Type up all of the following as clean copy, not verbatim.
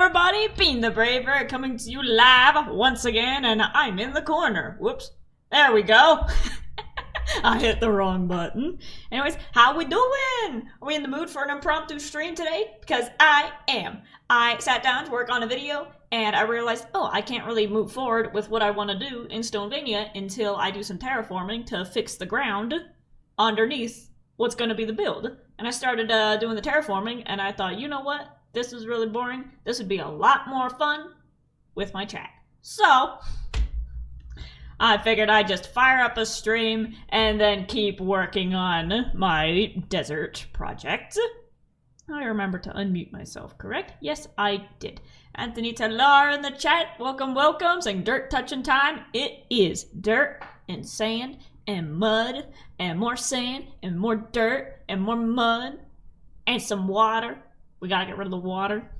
everybody, Bean the Braver coming to you live once again, and I'm in the corner. Whoops. There we go. I hit the wrong button. Anyways, how we doing? Are we in the mood for an impromptu stream today? Because I am. I sat down to work on a video, and I realized, oh, I can't really move forward with what I want to do in Stonevania until I do some terraforming to fix the ground underneath what's going to be the build. And I started doing the terraforming, and I thought, you know what? This is really boring. This would be a lot more fun with my chat. So I figured I'd just fire up a stream and then keep working on my desert project. I remember to unmute myself, correct? Yes, I did. Anthony Taylor in the chat. Welcome, welcome. Saying dirt touching time. It is dirt and sand and mud and more sand and more dirt and more mud and some water. We gotta get rid of the water.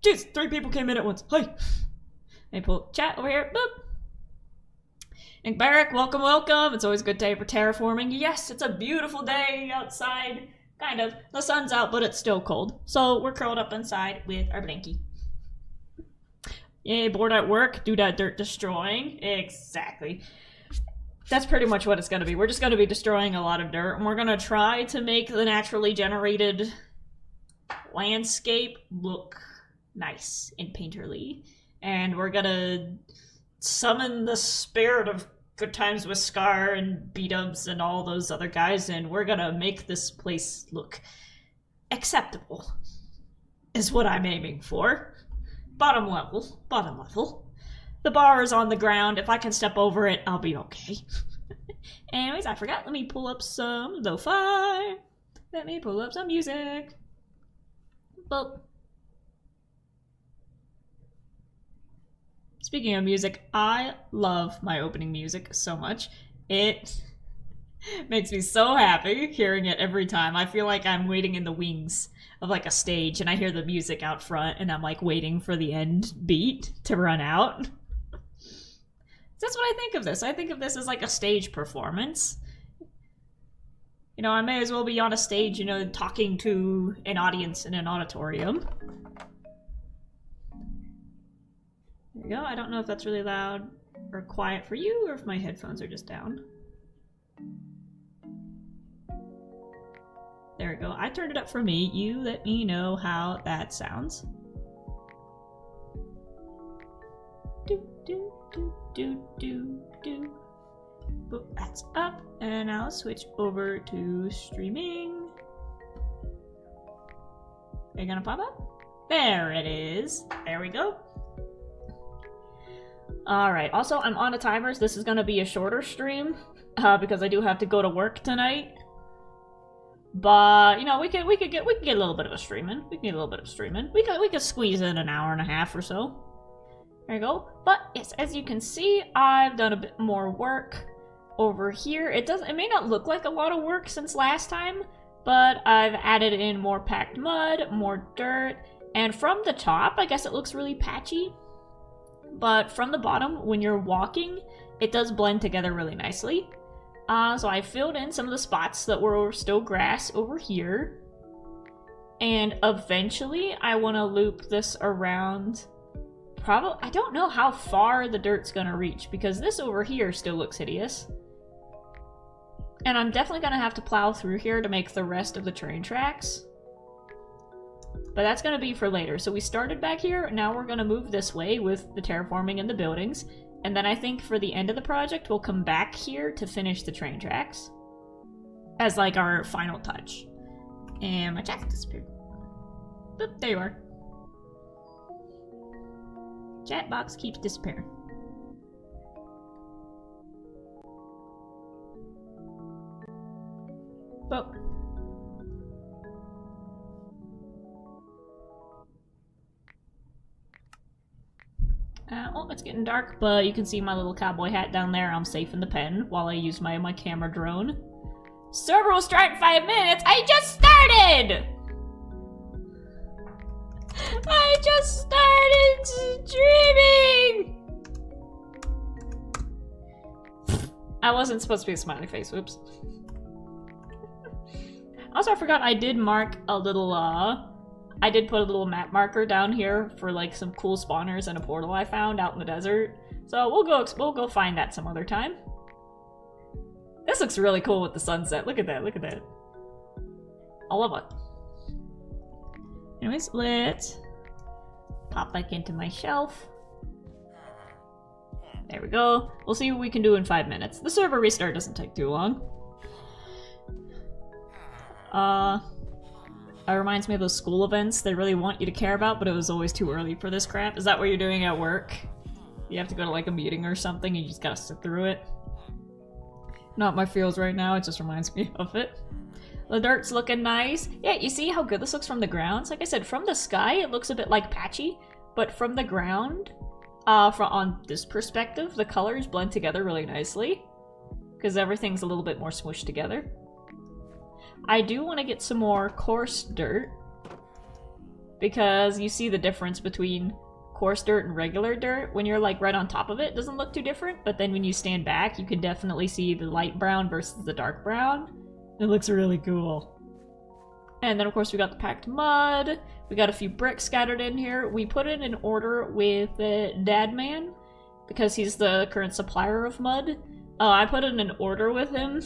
Jeez, 3 people came in at once. Hi. Let me pull chat over here. Boop. And Barrick, welcome, welcome. It's always a good day for terraforming. Yes, it's a beautiful day outside. Kind of. The sun's out, but it's still cold. So we're curled up inside with our blankie. Yay, bored at work. Do that dirt destroying. Exactly. That's pretty much what it's gonna be. We're just gonna be destroying a lot of dirt, and we're gonna try to make the naturally generated landscape look nice and painterly. And we're gonna summon the spirit of Good Times with Scar and B-dubs and all those other guys, and we're gonna make this place look acceptable, is what I'm aiming for. Bottom level. Bottom level. The bar is on the ground. If I can step over it, I'll be okay. Anyways, I forgot. Let me pull up some lo-fi. Let me pull up some music. Boop. Speaking of music, I love my opening music so much. It makes me so happy hearing it every time. I feel like I'm waiting in the wings of like a stage and I hear the music out front and I'm like waiting for the end beat to run out. That's what I think of this. I think of this as like a stage performance. You know, I may as well be on a stage, you know, talking to an audience in an auditorium. There we go. I don't know if that's really loud or quiet for you, or if my headphones are just down. There we go. I turned it up for me. You let me know how that sounds. Do, do, do, do, do, do. Boop, that's up, and I'll switch over to streaming. Are you gonna pop up? There it is. There we go. Alright, also I'm on a timer, so this is gonna be a shorter stream, because I do have to go to work tonight. But, you know, we could get a little bit of a streaming. We could squeeze in an hour and a half or so. There you go. But yes, as you can see, I've done a bit more work over here. It may not look like a lot of work since last time, but I've added in more packed mud, more dirt, and from the top, I guess it looks really patchy. But from the bottom, when you're walking, it does blend together really nicely. So I filled in some of the spots that were still grass over here. And eventually, I want to loop this around. I don't know how far the dirt's gonna reach, because this over here still looks hideous. And I'm definitely gonna have to plow through here to make the rest of the train tracks. But that's gonna be for later. So we started back here, now we're gonna move this way with the terraforming and the buildings. And then I think for the end of the project, we'll come back here to finish the train tracks as like our final touch. And my chat disappeared. Boop, there you are. Chat box keeps disappearing. Boop. Well, it's getting dark, but you can see my little cowboy hat down there. I'm safe in the pen while I use my camera drone. Server will start in 5 minutes! I just started! I just started streaming! I wasn't supposed to be a smiley face, whoops. Also, I forgot I did mark a little, I did put a little map marker down here for like some cool spawners and a portal I found out in the desert. So we'll go find that some other time. This looks really cool with the sunset. Look at that, look at that. I love it. Anyways, let's pop back into my shelf. There we go. We'll see what we can do in 5 minutes. The server restart doesn't take too long. It reminds me of those school events they really want you to care about, but it was always too early for this crap. Is that what you're doing at work? You have to go to like a meeting or something and you just gotta sit through it? Not my feels right now, it just reminds me of it. The dirt's looking nice. Yeah, you see how good this looks from the ground? Like I said, from the sky it looks a bit like patchy, but from the ground, on this perspective, the colors blend together really nicely. Because everything's a little bit more smooshed together. I do want to get some more coarse dirt. Because you see the difference between coarse dirt and regular dirt. When you're like right on top of it, it doesn't look too different. But then when you stand back, you can definitely see the light brown versus the dark brown. It looks really cool. And then of course we got the packed mud. We got a few bricks scattered in here. We put it in order with Dadman because he's the current supplier of mud. I put it in order with him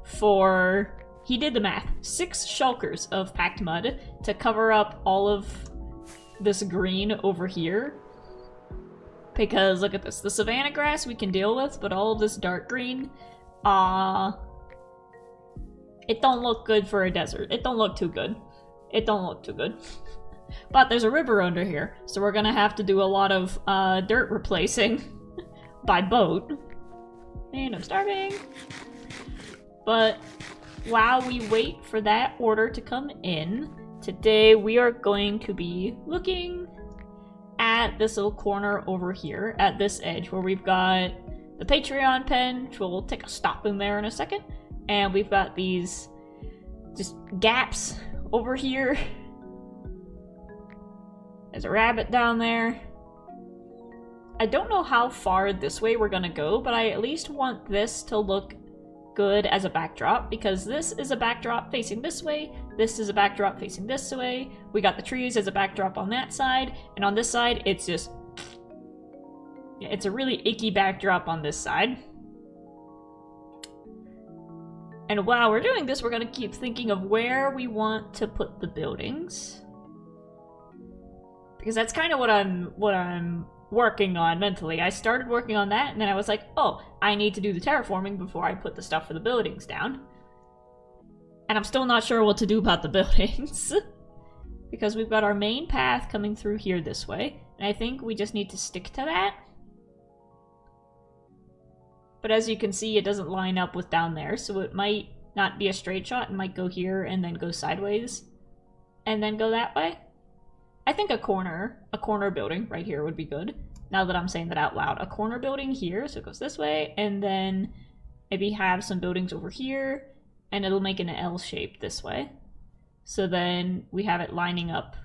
for... He did the math. 6 shulkers of packed mud to cover up all of this green over here. Because look at this. The savanna grass we can deal with, but all of this dark green, it don't look good for a desert. It don't look too good. It don't look too good. But there's a river under here, so we're gonna have to do a lot of dirt replacing by boat. And I'm starving. But while we wait for that order to come in, today we are going to be looking at this little corner over here, at this edge, where we've got the Patreon pen, which we'll take a stop in there in a second. And we've got these just gaps over here. There's a rabbit down there. I don't know how far this way we're gonna go, but I at least want this to look good as a backdrop, because this is a backdrop facing this way, this is a backdrop facing this way, we got the trees as a backdrop on that side, and on this side, it's just... yeah, it's a really icky backdrop on this side. And while we're doing this, we're gonna keep thinking of where we want to put the buildings. Because that's kind of what I'm working on mentally. I started working on that, and then I was like, oh, I need to do the terraforming before I put the stuff for the buildings down. And I'm still not sure what to do about the buildings. Because we've got our main path coming through here this way, and I think we just need to stick to that. But as you can see, it doesn't line up with down there, so it might not be a straight shot. It might go here and then go sideways and then go that way. I think a corner building right here would be good, now that I'm saying that out loud. A corner building here, so it goes this way, and then maybe have some buildings over here, and it'll make an L shape this way. So then we have it lining up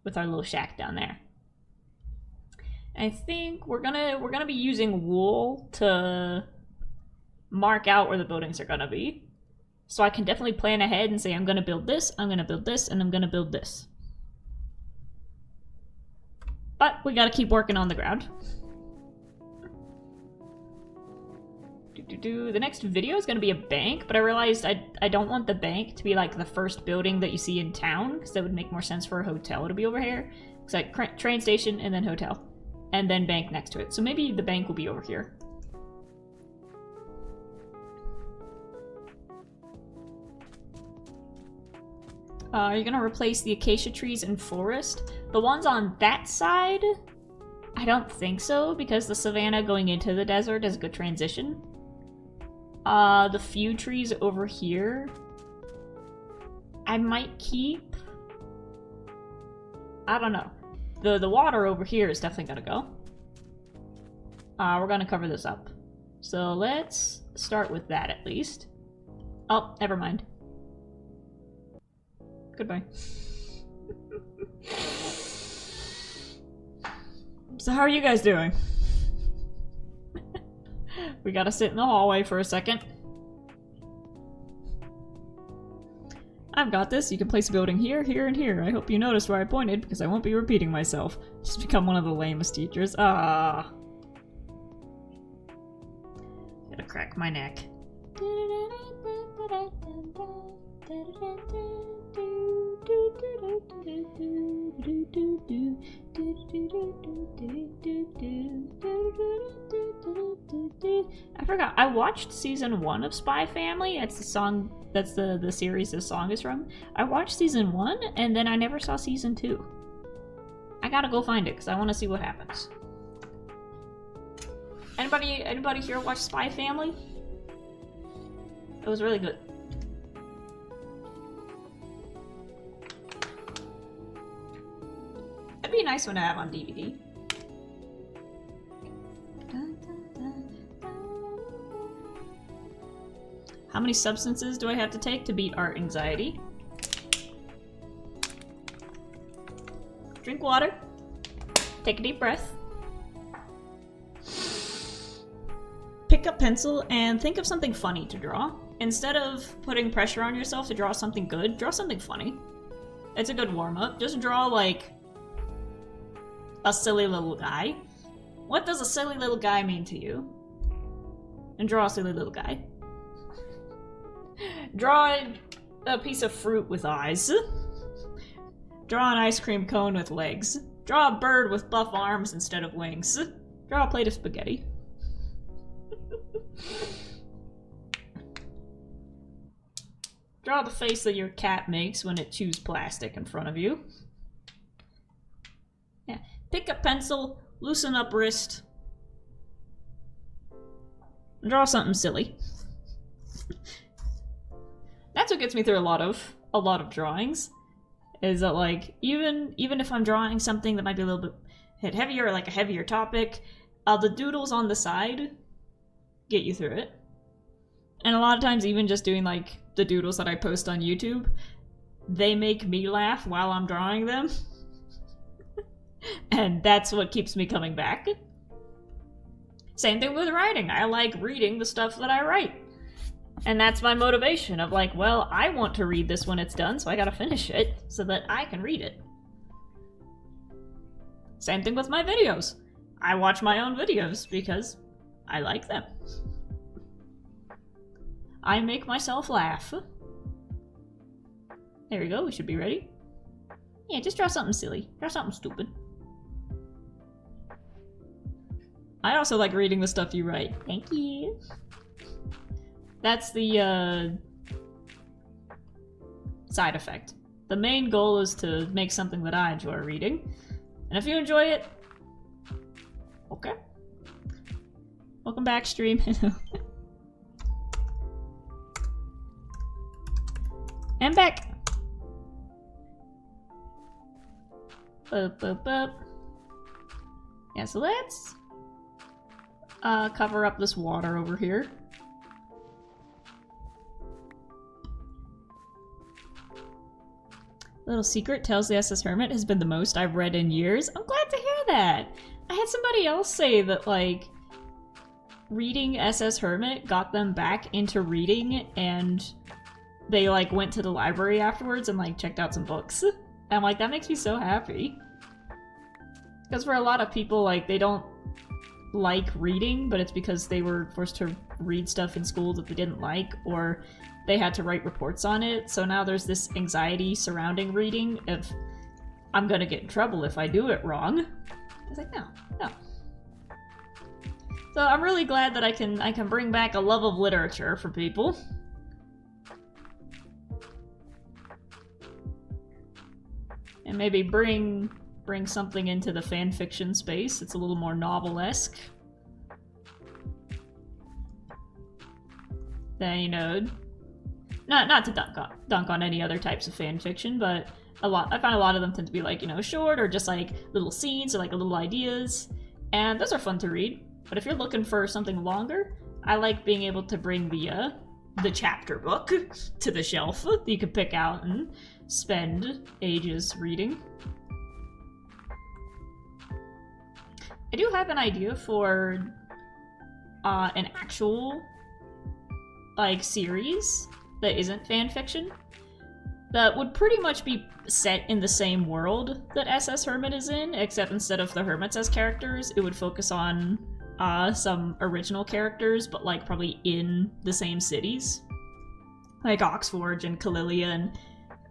with our little shack down there. I think we're gonna be using wool to mark out where the buildings are gonna be. So I can definitely plan ahead and say I'm gonna build this, I'm gonna build this, and I'm gonna build this. But we gotta keep working on the ground. The next video is gonna be a bank, but I realized I don't want the bank to be like the first building that you see in town, because that would make more sense for a hotel to be over here. It's like train station and then hotel, and then bank next to it. So maybe the bank will be over here. You're gonna replace the acacia trees in forest. The ones on that side, I don't think so, because the savanna going into the desert is a good transition. The few trees over here, I might keep. I don't know. The water over here is definitely gonna go. We're gonna cover this up. So let's start with that at least. Oh, never mind. Goodbye. So how are you guys doing? We gotta sit in the hallway for a second. I've got this. You can place a building here, here, and here. I hope you noticed where I pointed, because I won't be repeating myself. Just become one of the lamest teachers. Ah. Gotta crack my neck. I forgot. I watched season 1 of Spy Family. That's the song. That's the series this song is from. I watched season 1 and then I never saw season 2. I gotta go find it because I want to see what happens. Anybody here watch Spy Family? It was really good. That'd be a nice one to have on DVD. How many substances do I have to take to beat art anxiety? Drink water. Take a deep breath. Pick up pencil and think of something funny to draw. Instead of putting pressure on yourself to draw something good, draw something funny. It's a good warm-up. Just draw, like, a silly little guy. What does a silly little guy mean to you? And draw a silly little guy. Draw a piece of fruit with eyes. Draw an ice cream cone with legs. Draw a bird with buff arms instead of wings. Draw a plate of spaghetti. Draw the face that your cat makes when it chews plastic in front of you. Yeah. Pick up pencil, loosen up wrist. Draw something silly. That's what gets me through a lot of drawings. Is that, like, even if I'm drawing something that might be a little bit heavier, like a heavier topic, the doodles on the side get you through it. And a lot of times, even just doing, like, the doodles that I post on YouTube, they make me laugh while I'm drawing them. And that's what keeps me coming back. Same thing with writing. I like reading the stuff that I write. And that's my motivation of, like, well, I want to read this when it's done, so I gotta finish it so that I can read it. Same thing with my videos. I watch my own videos because I like them. I make myself laugh. There we go, we should be ready. Yeah, just draw something silly. Draw something stupid. I also like reading the stuff you write. Thank you. That's the, side effect. The main goal is to make something that I enjoy reading. And if you enjoy it, okay. Welcome back, stream. And back! Boop. Yeah, so let's cover up this water over here. Little secret, tells the SS Hermit has been the most I've read in years. I'm glad to hear that! I had somebody else say that, like, reading SS Hermit got them back into reading, and they, like, went to the library afterwards and, like, checked out some books. And I'm like, that makes me so happy. Because for a lot of people, like, they don't like reading, but it's because they were forced to read stuff in school that they didn't like, or they had to write reports on it. So now there's this anxiety surrounding reading of, I'm gonna get in trouble if I do it wrong. I was like, no. So I'm really glad that I can bring back a love of literature for people. And maybe bring something into the fanfiction space. It's a little more novel-esque. Then, you know, not to dunk on any other types of fanfiction, but I find a lot of them tend to be, like, you know, short or just like little scenes or like little ideas, and those are fun to read. But if you're looking for something longer, I like being able to bring the chapter book to the shelf that you can pick out and spend ages reading. I do have an idea for an actual, like, series that isn't fanfiction. that would pretty much be set in the same world that SS Hermit is in, except instead of the hermits as characters, it would focus on some original characters, but like probably in the same cities. Like Oxforge and Kalilia, and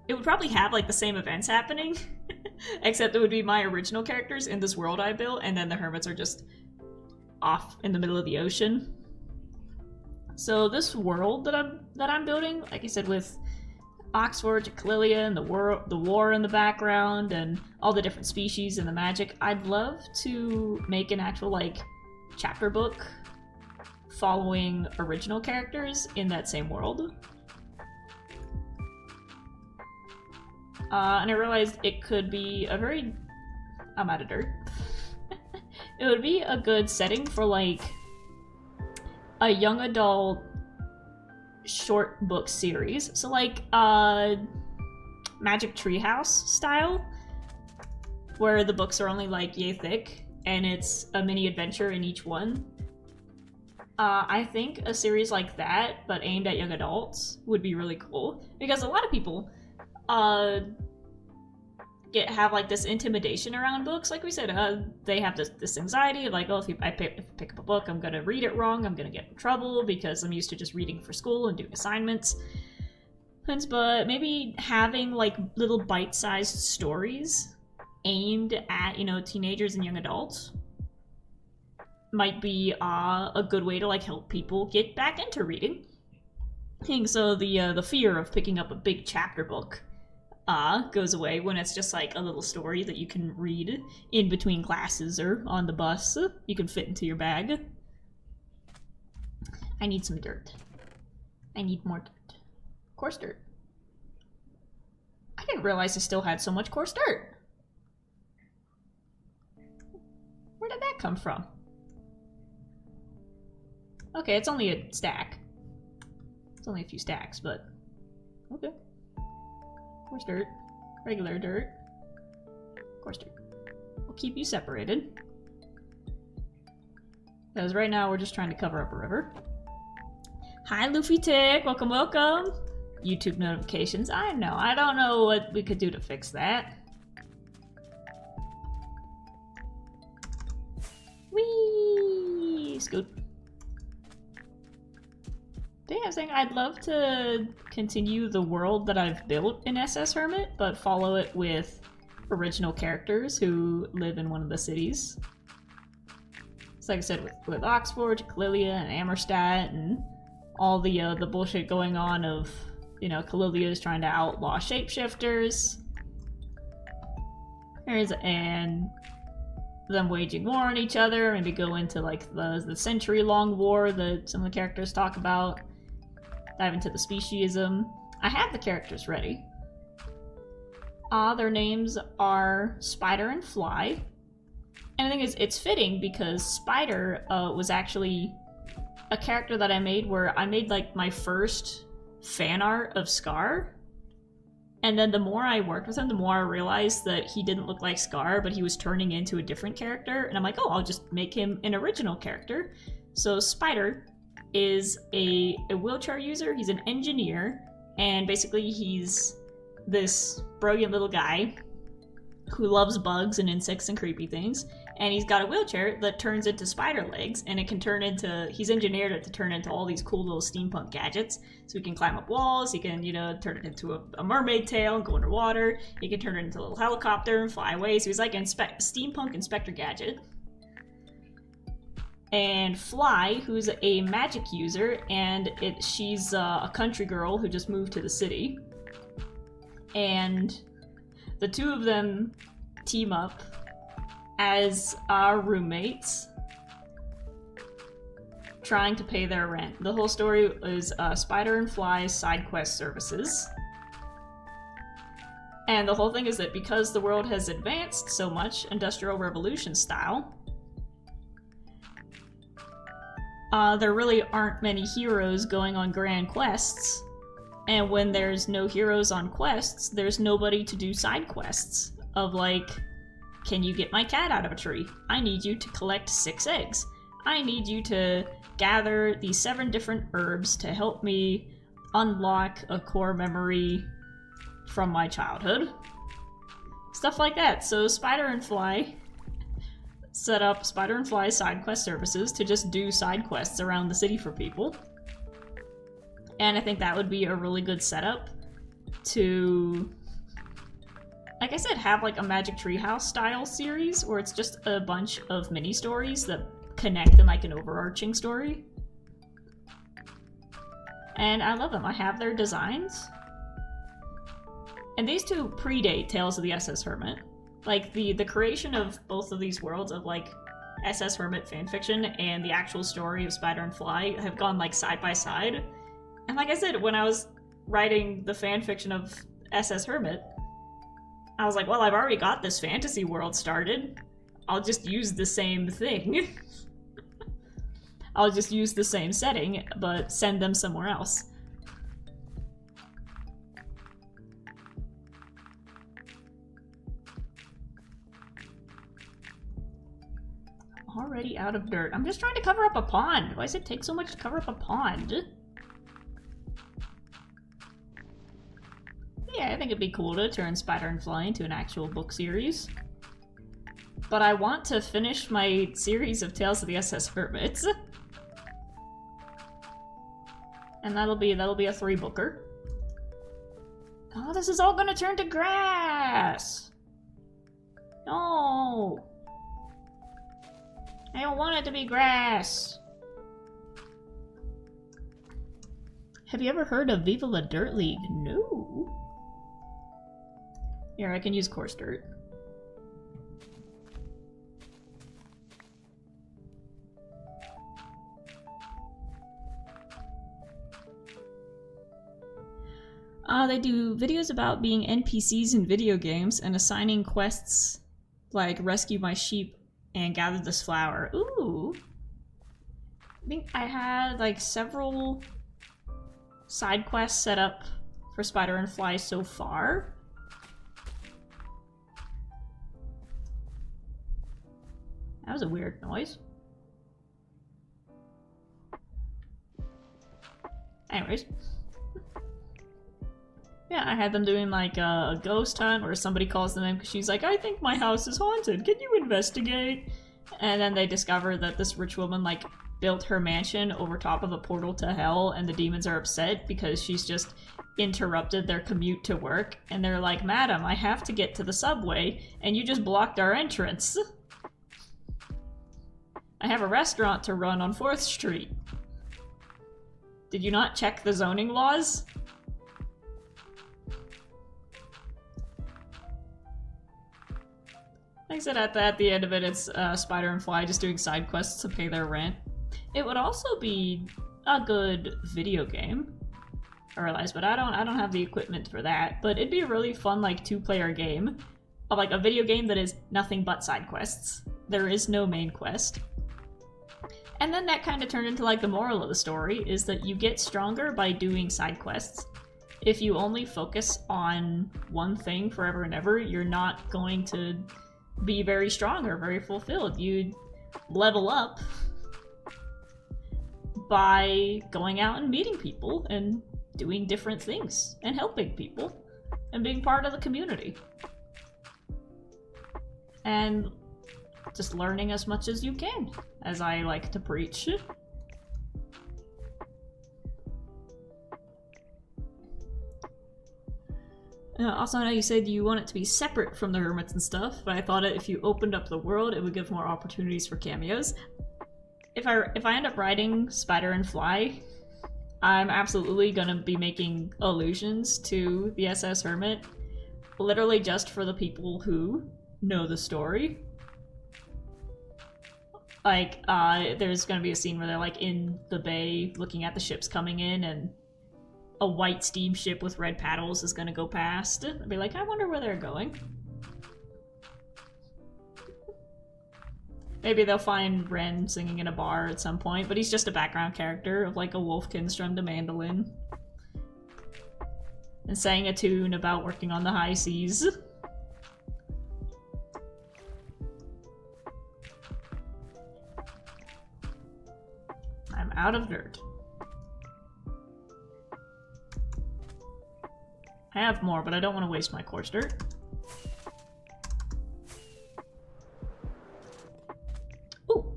it would probably have like the same events happening, except it would be my original characters in this world I built, and then the hermits are just off in the middle of the ocean. So this world that I'm building, like I said, with Oxforge and Kalilia and the war in the background and all the different species and the magic, I'd love to make an actual like chapter book following original characters in that same world. And I realized it could be a very... I'm out of dirt. It would be a good setting for like a young adult short book series. So like Magic Treehouse style, where the books are only like yay thick and it's a mini adventure in each one. I think a series like that, but aimed at young adults, would be really cool, because a lot of people have like this intimidation around books. Like we said, they have this anxiety of like, oh, if I pick up a book, I'm gonna read it wrong, I'm gonna get in trouble because I'm used to just reading for school and doing assignments. But maybe having like little bite-sized stories aimed at, you know, teenagers and young adults might be a good way to like help people get back into reading. So the fear of picking up a big chapter book goes away when it's just like a little story that you can read in between classes or on the bus. You can fit into your bag. I need some dirt. I need more dirt. Coarse dirt. I didn't realize I still had so much coarse dirt. Where did that come from? Okay, it's only a stack. It's only a few stacks, but okay. Coarse dirt, regular dirt, coarse dirt. We'll keep you separated. Because right now we're just trying to cover up a river. Hi Luffy Tick, welcome, welcome. YouTube notifications, I know. I don't know what we could do to fix that. Whee! Scoot. Yeah, I was saying I'd love to continue the world that I've built in SS Hermit, but follow it with original characters who live in one of the cities. So like I said, with Oxforge, Kalilia, and Amherstadt, and all the bullshit going on of, you know, Kalilia is trying to outlaw shapeshifters. And them waging war on each other, maybe go into like the century-long war that some of the characters talk about. Dive into the speciesism. I have the characters ready. Their names are Spider and Fly. And the thing is, it's fitting because Spider was actually a character that I made where I made like my first fan art of Scar. And then the more I worked with him, the more I realized that he didn't look like Scar, but he was turning into a different character. And I'm like, oh, I'll just make him an original character. So Spider is a wheelchair user. He's an engineer, and basically he's this brilliant little guy who loves bugs and insects and creepy things, and he's got a wheelchair that turns into spider legs, and it can turn into, he's engineered it to turn into all these cool little steampunk gadgets. So he can climb up walls, he can, you know, turn it into a mermaid tail and go underwater, he can turn it into a little helicopter and fly away. So he's like a steampunk Inspector Gadget. And Fly, who's a magic user, and she's a country girl who just moved to the city. And the two of them team up as our roommates, trying to pay their rent. The whole story is Spider and Fly's side quest services. And the whole thing is that because the world has advanced so much, Industrial Revolution style, there really aren't many heroes going on grand quests. And when there's no heroes on quests, there's nobody to do side quests. Of like, can you get my cat out of a tree? I need you to collect 6 eggs. I need you to gather these 7 different herbs to help me unlock a core memory from my childhood. Stuff like that. So Spider and Fly set up Spider and Fly side quest services to just do side quests around the city for people. And I think that would be a really good setup to, like I said, have like a Magic Treehouse style series where it's just a bunch of mini stories that connect in like an overarching story. And I love them. I have their designs. And these two predate Tales of the SS Hermit. Like, the creation of both of these worlds of, like, SS Hermit fanfiction and the actual story of Spider and Fly have gone, like, side by side. And like I said, when I was writing the fanfiction of SS Hermit, I was like, well, I've already got this fantasy world started. I'll just use the same thing. I'll just use the same setting, but send them somewhere else. Already out of dirt. I'm just trying to cover up a pond. Why does it take so much to cover up a pond? Yeah, I think it'd be cool to turn Spider and Fly into an actual book series. But I want to finish my series of Tales of the SS Hermits. And that'll be a 3-booker. Oh, this is all gonna turn to grass! No! I don't want it to be grass! Have you ever heard of Viva La Dirt League? No. Here, I can use coarse dirt. They do videos about being NPCs in video games and assigning quests like rescue my sheep and gather this flower. Ooh. I think I had like several side quests set up for Spider and Fly so far. That was a weird noise. Anyways. Yeah, I had them doing like a ghost hunt where somebody calls them in because she's like, I think my house is haunted, can you investigate? And then they discover that this rich woman like built her mansion over top of a portal to hell, and the demons are upset because she's just interrupted their commute to work, and they're like, Madam, I have to get to the subway, and you just blocked our entrance. I have a restaurant to run on 4th Street. Did you not check the zoning laws? Like I said, at the end of it, it's Spider and Fly just doing side quests to pay their rent. It would also be a good video game, I realize, but I don't have the equipment for that. But it'd be a really fun like 2-player game, of like a video game that is nothing but side quests. There is no main quest. And then that kind of turned into like the moral of the story is that you get stronger by doing side quests. If you only focus on one thing forever and ever, you're not going to be very strong or very fulfilled. You level up by going out and meeting people and doing different things and helping people and being part of the community. And just learning as much as you can, as I like to preach. Also, I know you said you want it to be separate from the hermits and stuff, but I thought if you opened up the world, it would give more opportunities for cameos. If I end up writing Spider and Fly, I'm absolutely gonna be making allusions to the SS Hermit, literally just for the people who know the story. Like, there's gonna be a scene where they're like in the bay looking at the ships coming in, and a white steamship with red paddles is gonna go past. I'd be like, I wonder where they're going. Maybe they'll find Ren singing in a bar at some point, but he's just a background character of like a Wolfkin strummed a mandolin and sang a tune about working on the high seas. I'm out of dirt. I have more, but I don't want to waste my coarse dirt. Ooh!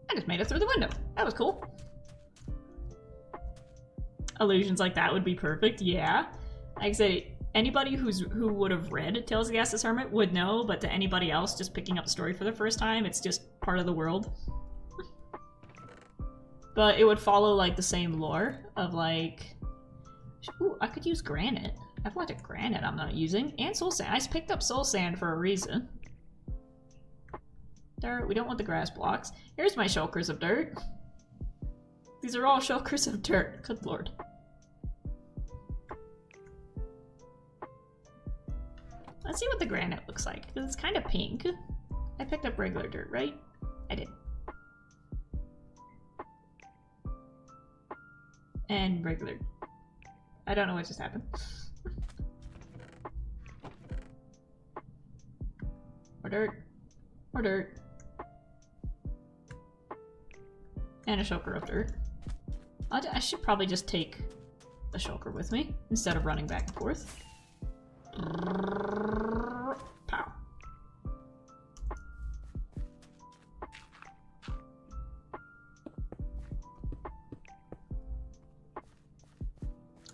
I just made it through the window. That was cool. Illusions like that would be perfect, yeah. Like I say, anybody who would have read Tales of the Estus Hermit would know, but to anybody else just picking up the story for the first time, it's just part of the world. But it would follow, like, the same lore of, like... Ooh, I could use granite. I have a lot of granite I'm not using. And soul sand. I just picked up soul sand for a reason. Dirt. We don't want the grass blocks. Here's my shulkers of dirt. These are all shulkers of dirt. Good lord. Let's see what the granite looks like, because it's kind of pink. I picked up regular dirt, right? I did. And regular. I don't know what just happened. More dirt. More dirt. And a shulker of dirt. I should probably just take the shulker with me, instead of running back and forth. Pow.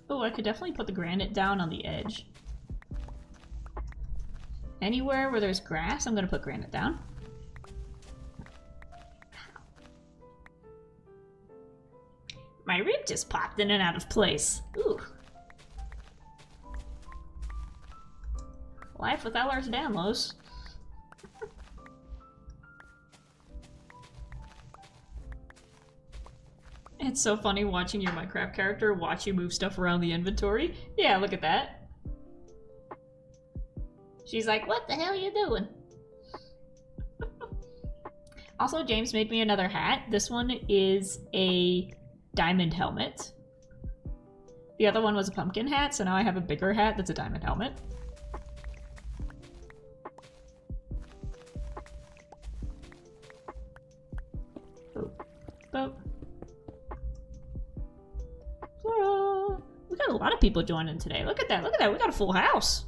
Oh, I could definitely put the granite down on the edge. Anywhere where there's grass, I'm gonna put granite down. My rib just popped in and out of place. Ooh. Life with Lars Danlos. It's so funny watching your Minecraft character watch you move stuff around the inventory. Yeah, look at that. She's like, what the hell are you doing? Also, James made me another hat. This one is a diamond helmet. The other one was a pumpkin hat, so now I have a bigger hat that's a diamond helmet. Boat. Flora! We got a lot of people joining today. Look at that, look at that. We got a full house.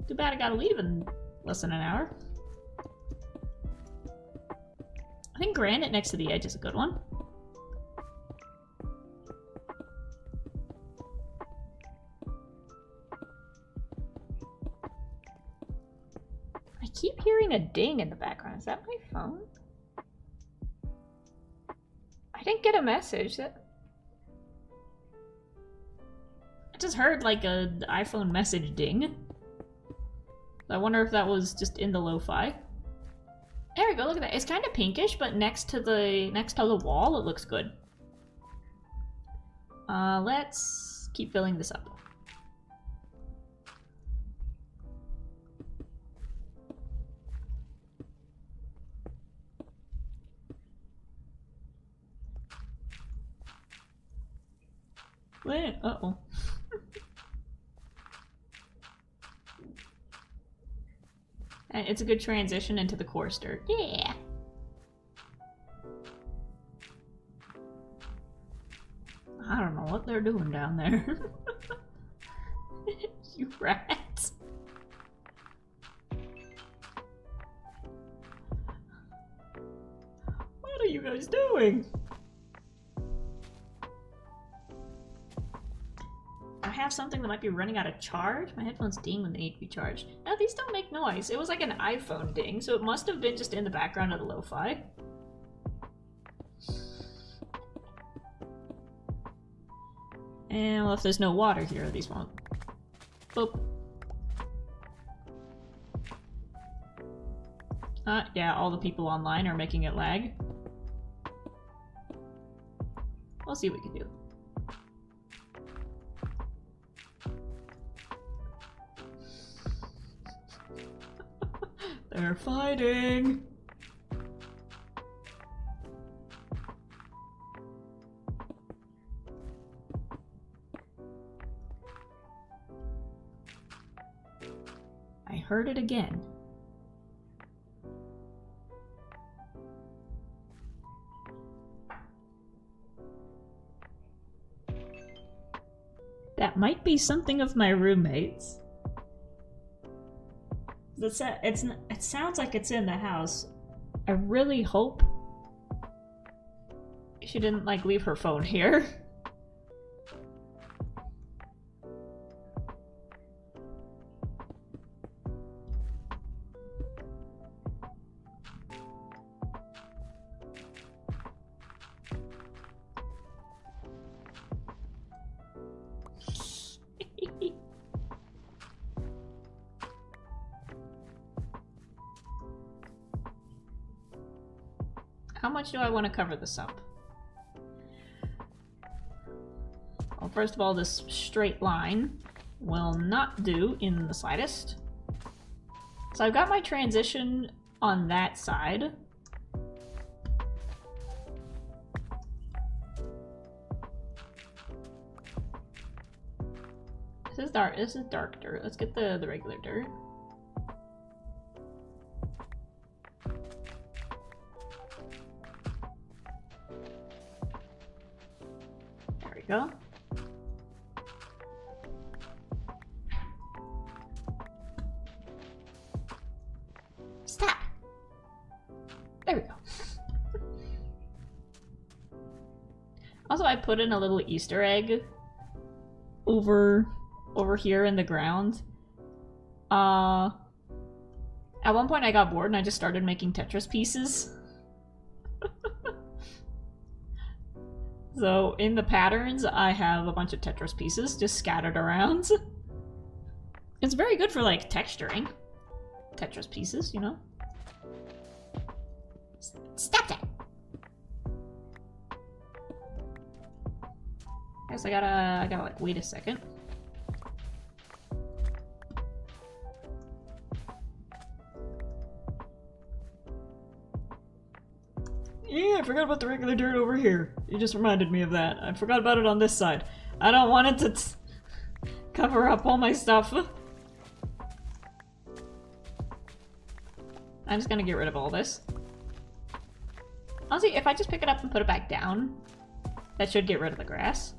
Too bad I gotta leave in less than an hour. I think granite next to the edge is a good one. I keep hearing a ding in the background. Is that my phone? I didn't get a message. I just heard like an iPhone message ding. I wonder if that was just in the lo-fi. There we go, look at that. It's kind of pinkish, but next to the wall, it looks good. Let's keep filling this up. Wait, uh-oh. And it's a good transition into the coarse dirt. Yeah! I don't know what they're doing down there. You rats. What are you guys doing? I have something that might be running out of charge. My headphones ding when they need to be charged. No, these don't make noise. It was like an iPhone ding, so it must have been just in the background of the lo-fi. And well, if there's no water here, these won't. Boop. Yeah, all the people online are making it lag. We'll see what we can do. They're fighting! I heard it again. That might be something of my roommate's. It sounds like it's in the house. I really hope she didn't, like, leave her phone here. How much do I want to cover this up? Well, first of all, this straight line will not do in the slightest. So I've got my transition on that side. This is dark dirt. Let's get the regular dirt. There we go. Stop! There we go. Also, I put in a little Easter egg over here in the ground. At one point I got bored and I just started making Tetris pieces. So in the patterns I have a bunch of Tetris pieces just scattered around. It's very good for, like, texturing. Tetris pieces, you know? Stop that! Guess I gotta like wait a second. Yeah, I forgot about the regular dirt over here. You just reminded me of that. I forgot about it on this side. I don't want it to cover up all my stuff. I'm just gonna get rid of all this. Honestly, if I just pick it up and put it back down, that should get rid of the grass.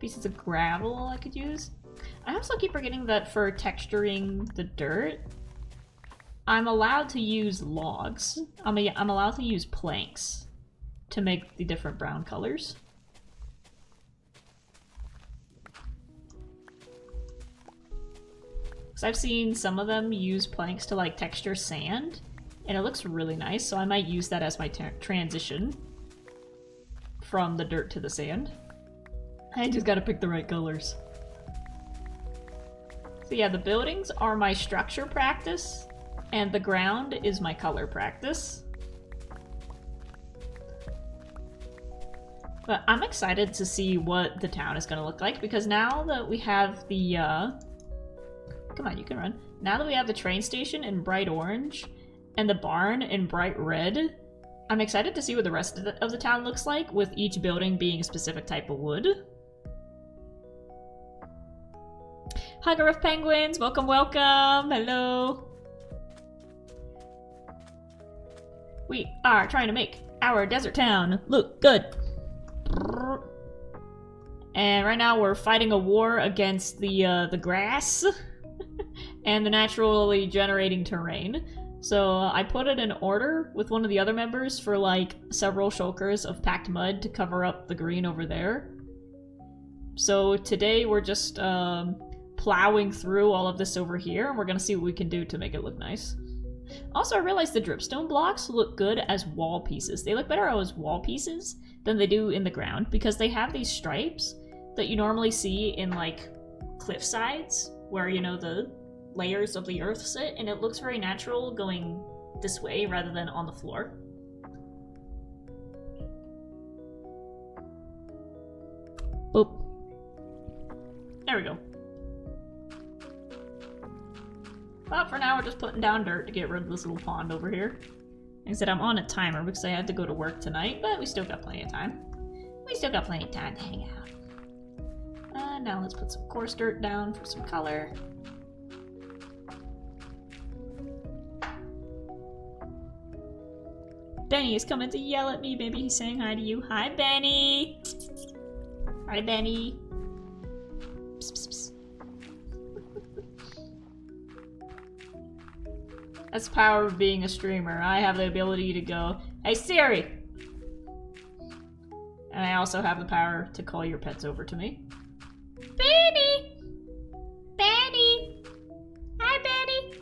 Pieces of gravel I could use. I also keep forgetting that for texturing the dirt, I'm allowed to use logs. I'm allowed to use planks to make the different brown colors. Because I've seen some of them use planks to, like, texture sand, and it looks really nice, so I might use that as my transition from the dirt to the sand. I just gotta pick the right colors. So yeah, the buildings are my structure practice, and the ground is my color practice. But I'm excited to see what the town is gonna look like, because now that we have the, come on, you can run. Now that we have the train station in bright orange, and the barn in bright red, I'm excited to see what the rest of the town looks like, with each building being a specific type of wood. Hugger of Penguins, welcome, welcome, hello. We are trying to make our desert town look good. And right now we're fighting a war against the grass and the naturally generating terrain. So I put it in order with one of the other members for, like, several shulkers of packed mud to cover up the green over there. So today we're just plowing through all of this over here, and we're gonna see what we can do to make it look nice. Also, I realized the dripstone blocks look good as wall pieces. They look better as wall pieces than they do in the ground, because they have these stripes that you normally see in, like, cliff sides, where, you know, the layers of the earth sit, and it looks very natural going this way rather than on the floor. Boop. There we go. But for now, we're just putting down dirt to get rid of this little pond over here. Like I said, I'm on a timer because I had to go to work tonight, but we still got plenty of time. We still got plenty of time to hang out. Now let's put some coarse dirt down for some color. Benny is coming to yell at me. Maybe he's saying hi to you. Hi, Benny! Hi, Benny. Psst, psst, psst. That's the power of being a streamer. I have the ability to go, "Hey Siri!" And I also have the power to call your pets over to me. Benny! Benny! Hi, Benny!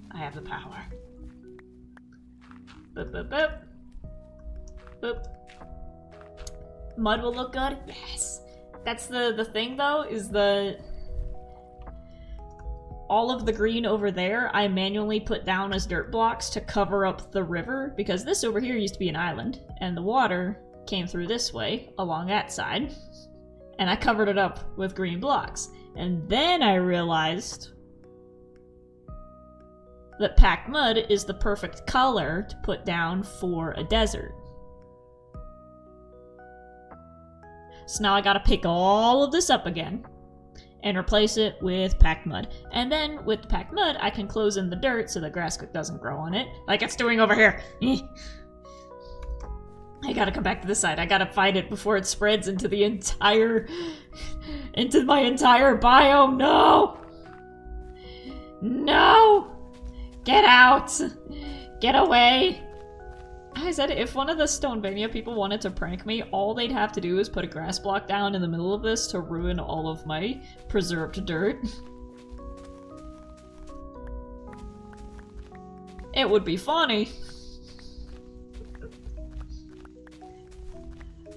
I have the power. Boop, boop, boop. Boop. Mud will look good? Yes. That's the thing though, is all of the green over there I manually put down as dirt blocks to cover up the river, because this over here used to be an island, and the water came through this way, along that side, and I covered it up with green blocks. And then I realized that packed mud is the perfect color to put down for a desert. So now I gotta pick all of this up again and replace it with packed mud. And then with the packed mud, I can close in the dirt so the grass doesn't grow on it, like it's doing over here. I gotta come back to this side. I gotta fight it before it spreads into the entire... into my entire biome. No! No! Get out! Get away! I said if one of the Stonevania people wanted to prank me, all they'd have to do is put a grass block down in the middle of this to ruin all of my preserved dirt. It would be funny.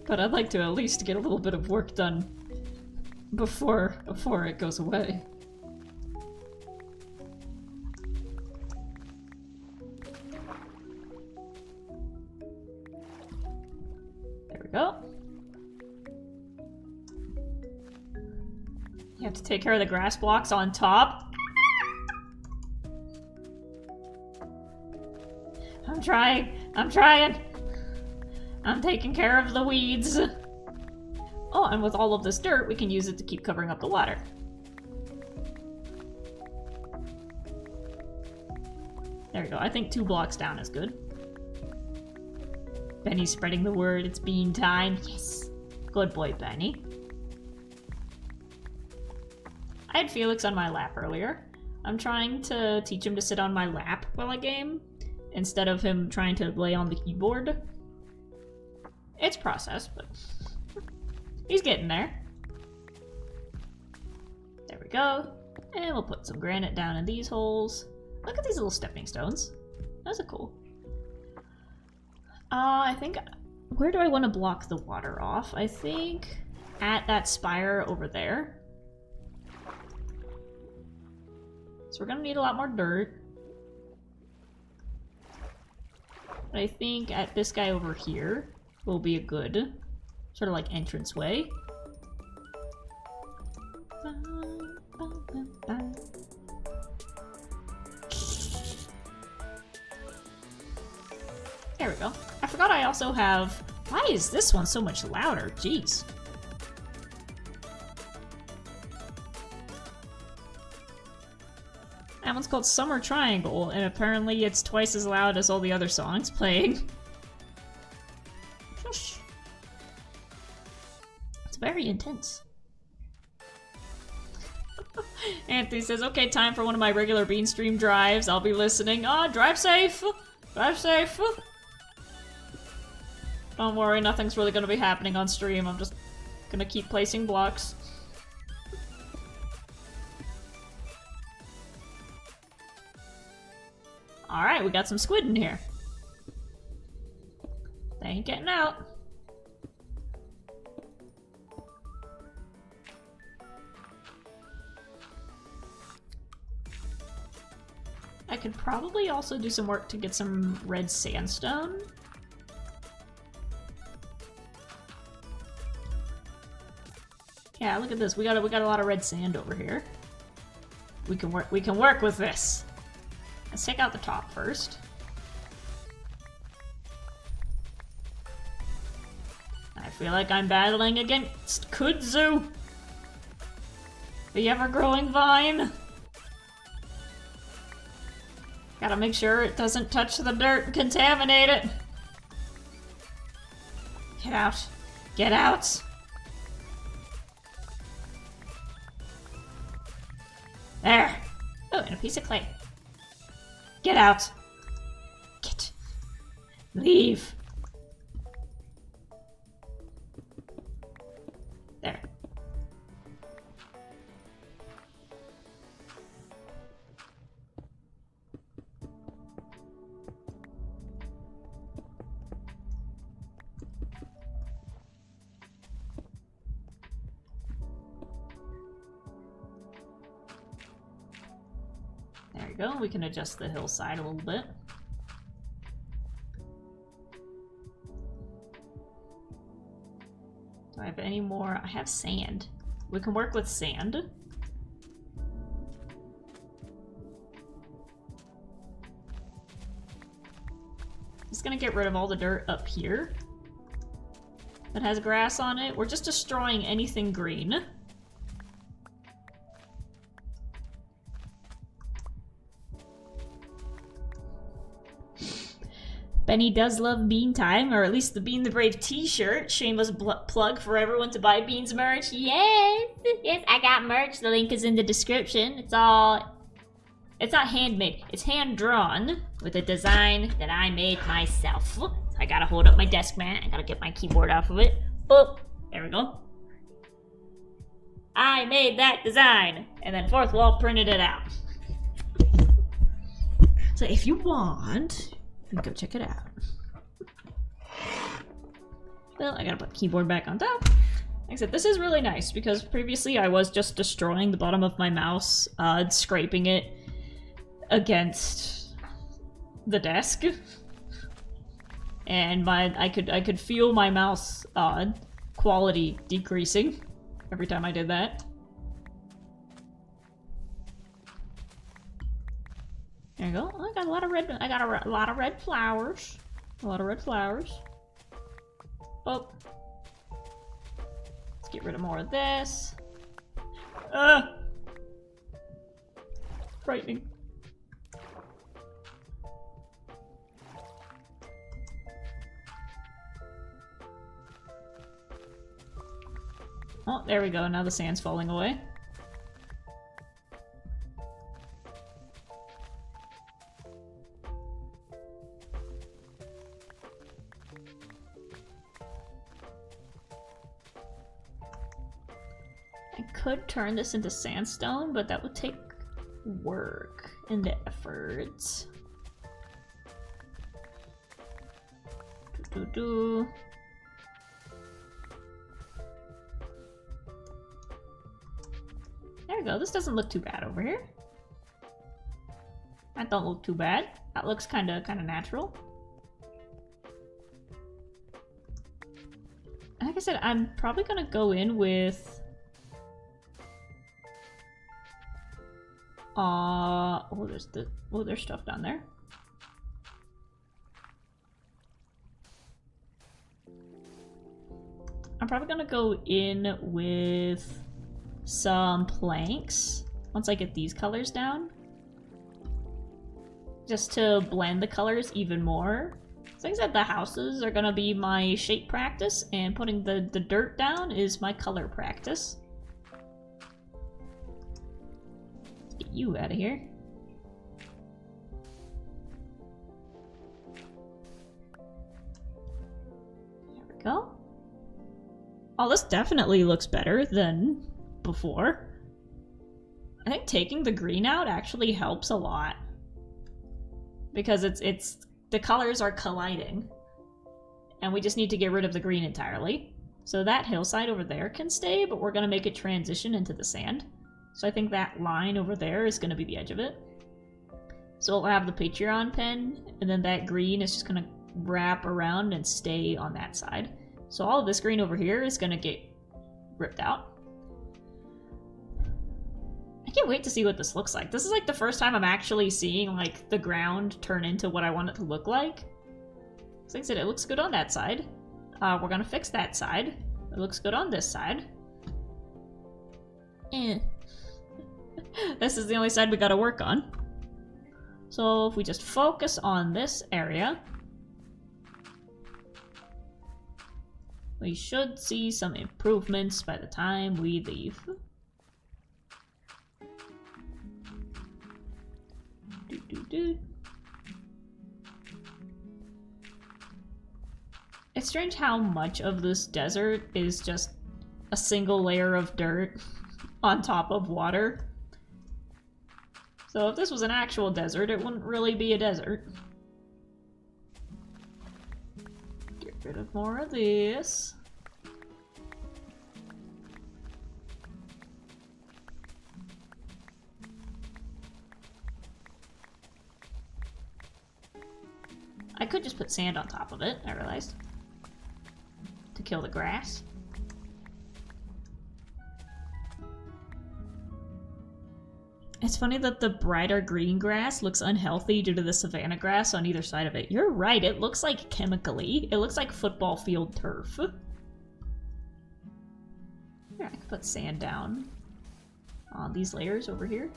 But I'd like to at least get a little bit of work done before it goes away. Go. You have to take care of the grass blocks on top. I'm trying. I'm taking care of the weeds. Oh, and with all of this dirt, we can use it to keep covering up the water. There we go. I think 2 blocks down is good. Benny's spreading the word. It's bean time. Yes. Good boy, Benny. I had Felix on my lap earlier. I'm trying to teach him to sit on my lap while I game, instead of him trying to lay on the keyboard. It's process, but he's getting there. There we go. And we'll put some granite down in these holes. Look at these little stepping stones. Those are cool. I think... Where do I want to block the water off? I think at that spire over there. So we're gonna need a lot more dirt. But I think at this guy over here will be a good sort of like entranceway. There we go. I forgot I also have... Why is this one so much louder? Jeez. That one's called Summer Triangle, and apparently it's twice as loud as all the other songs playing. Shush. It's very intense. Anthony says, okay, time for one of my regular Bean Stream drives. I'll be listening. Drive safe! Drive safe! Don't worry, nothing's really gonna be happening on stream. I'm just gonna keep placing blocks. Alright, we got some squid in here. They ain't getting out. I could probably also do some work to get some red sandstone. Yeah, look at this. We got a lot of red sand over here. We can work with this. Let's take out the top first. I feel like I'm battling against Kudzu, the ever-growing vine. Gotta make sure it doesn't touch the dirt and contaminate it. Get out. Get out! There! Oh, and a piece of clay. Get out! Get. Leave. There. There we go. We can adjust the hillside a little bit. Do I have any more? I have sand. We can work with sand. Just gonna get rid of all the dirt up here that has grass on it. We're just destroying anything green. Benny does love Bean Time, or at least the Bean the Brave t-shirt. Shameless plug for everyone to buy Bean's merch. Yes! Yes, I got merch. The link is in the description. It's not handmade. It's hand-drawn with a design that I made myself. So I gotta hold up my desk mat. I gotta get my keyboard off of it. Boop. There we go. I made that design. And then Fourth Wall printed it out. So if you want... go check it out. Well, I gotta put the keyboard back on top. Like I said, this is really nice because previously I was just destroying the bottom of my mouse, scraping it against the desk, and I could feel my mouse quality decreasing every time I did that. There you go. I got a lot of red. I got a lot of red flowers. A lot of red flowers. Oh. Let's get rid of more of this. Frightening. Oh, there we go. Now the sand's falling away. Could turn this into sandstone, but that would take work and effort. There we go. This doesn't look too bad over here. That don't look too bad. That looks kind of natural. Like I said, I'm probably gonna go in with there's stuff down there. I'm probably gonna go in with some planks once I get these colors down, just to blend the colors even more. So like I said, the houses are gonna be my shape practice, and putting the dirt down is my color practice. Get you out of here. There we go. Oh, this definitely looks better than before. I think taking the green out actually helps a lot, because it's the colors are colliding, and we just need to get rid of the green entirely. So that hillside over there can stay, but we're gonna make it transition into the sand. So I think that line over there is going to be the edge of it. So we'll have the Patreon pen, and then that green is just going to wrap around and stay on that side. So all of this green over here is going to get ripped out. I can't wait to see what this looks like. This is like the first time I'm actually seeing like the ground turn into what I want it to look like. So like I said, it looks good on that side. We're going to fix that side. It looks good on this side. This is the only side we gotta work on. So if we just focus on this area. We should see some improvements by the time we leave. It's strange how much of this desert is just a single layer of dirt on top of water. So if this was an actual desert, it wouldn't really be a desert. Get rid of more of this. I could just put sand on top of it, I realized. To kill the grass. It's funny that the brighter green grass looks unhealthy due to the savanna grass on either side of it. You're right, it looks like chemically. It looks like football field turf. Here, I can put sand down on these layers over here.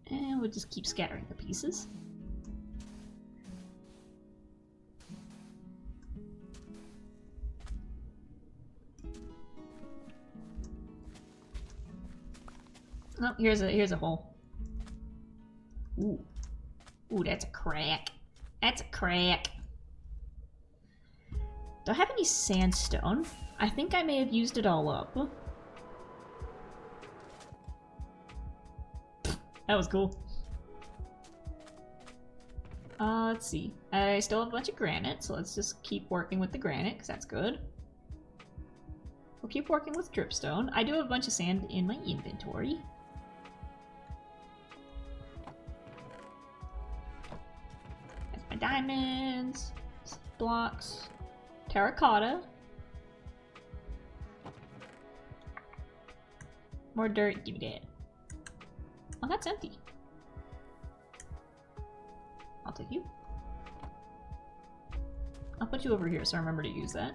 And we'll just keep scattering the pieces. Oh, here's a hole. Ooh. Ooh, that's a crack. That's a crack. Do I have any sandstone? I think I may have used it all up. That was cool. Let's see. I still have a bunch of granite, so let's just keep working with the granite, because that's good. We'll keep working with dripstone. I do have a bunch of sand in my inventory. That's my diamonds, blocks, terracotta. More dirt, give me that. Oh, that's empty. I'll take you. I'll put you over here so I remember to use that.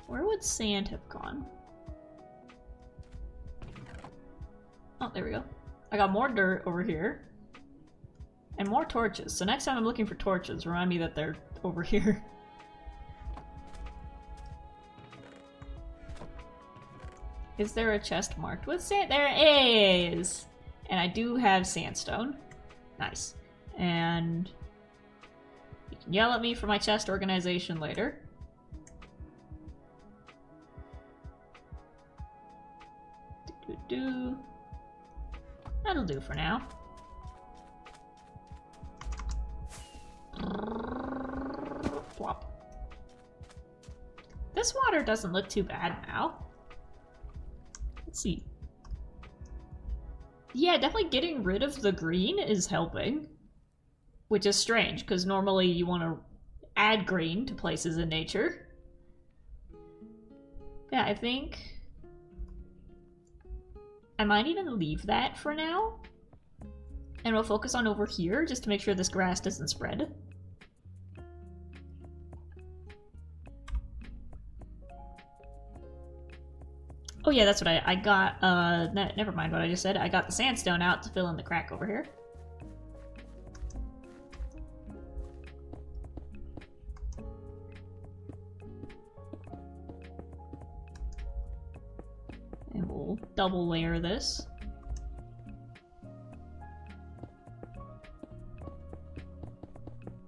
Where would sand have gone? Oh, there we go. I got more dirt over here. And more torches. So next time I'm looking for torches, remind me that they're over here. Is there a chest marked with sand? There is! And I do have sandstone. Nice. And you can yell at me for my chest organization later. That'll do for now. Plop. This water doesn't look too bad now. Let's see. Yeah, definitely getting rid of the green is helping. Which is strange, because normally you want to add green to places in nature. Yeah, I think I might even leave that for now. And we'll focus on over here, just to make sure this grass doesn't spread. Oh yeah, that's what I got, never mind what I just said. I got the sandstone out to fill in the crack over here. And we'll double layer this.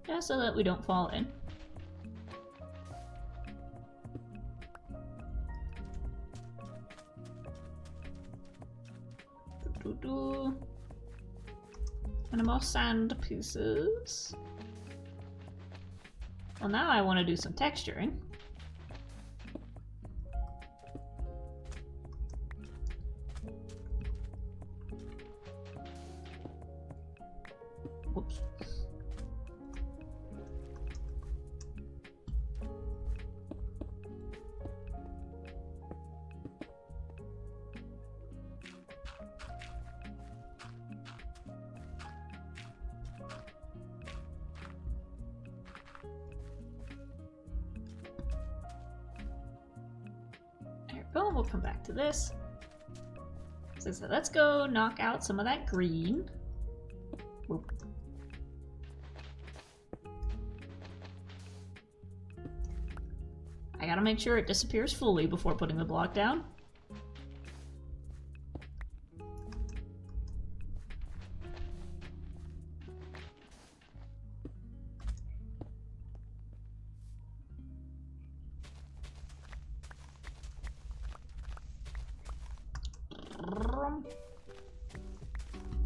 Yeah, so that we don't fall in. And more sand pieces. Well, now I want to do some texturing. Whoops. we'll come back to this. So let's go knock out some of that green. Whoop. I gotta make sure it disappears fully before putting the block down.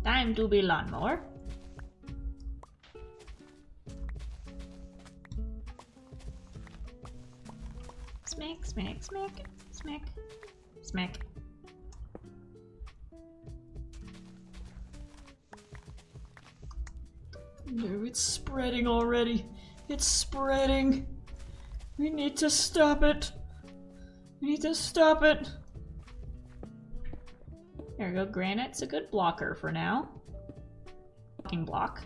Time to be lawnmower. Smack, smack, smack, smack, smack. No, it's spreading already. It's spreading. We need to stop it. We need to stop it. There we go, granite's a good blocker for now. Blocking block.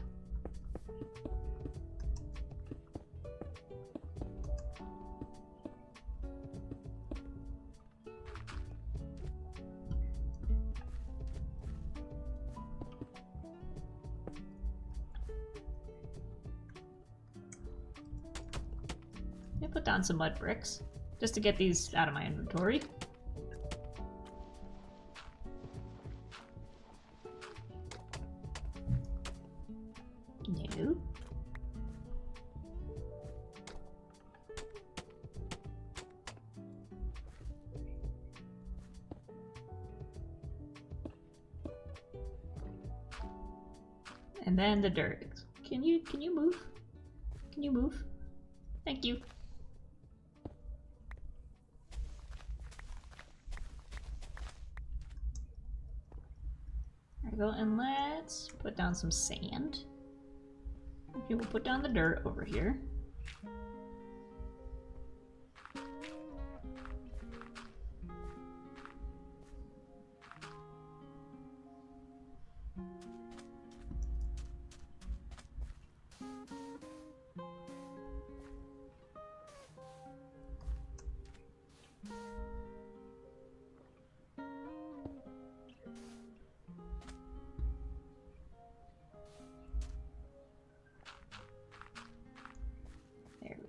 I put down some mud bricks just to get these out of my inventory. No. And then the dirt. Can you move? Can you move? Thank you. There we go, and let's put down some sand. Okay, we'll put down the dirt over here.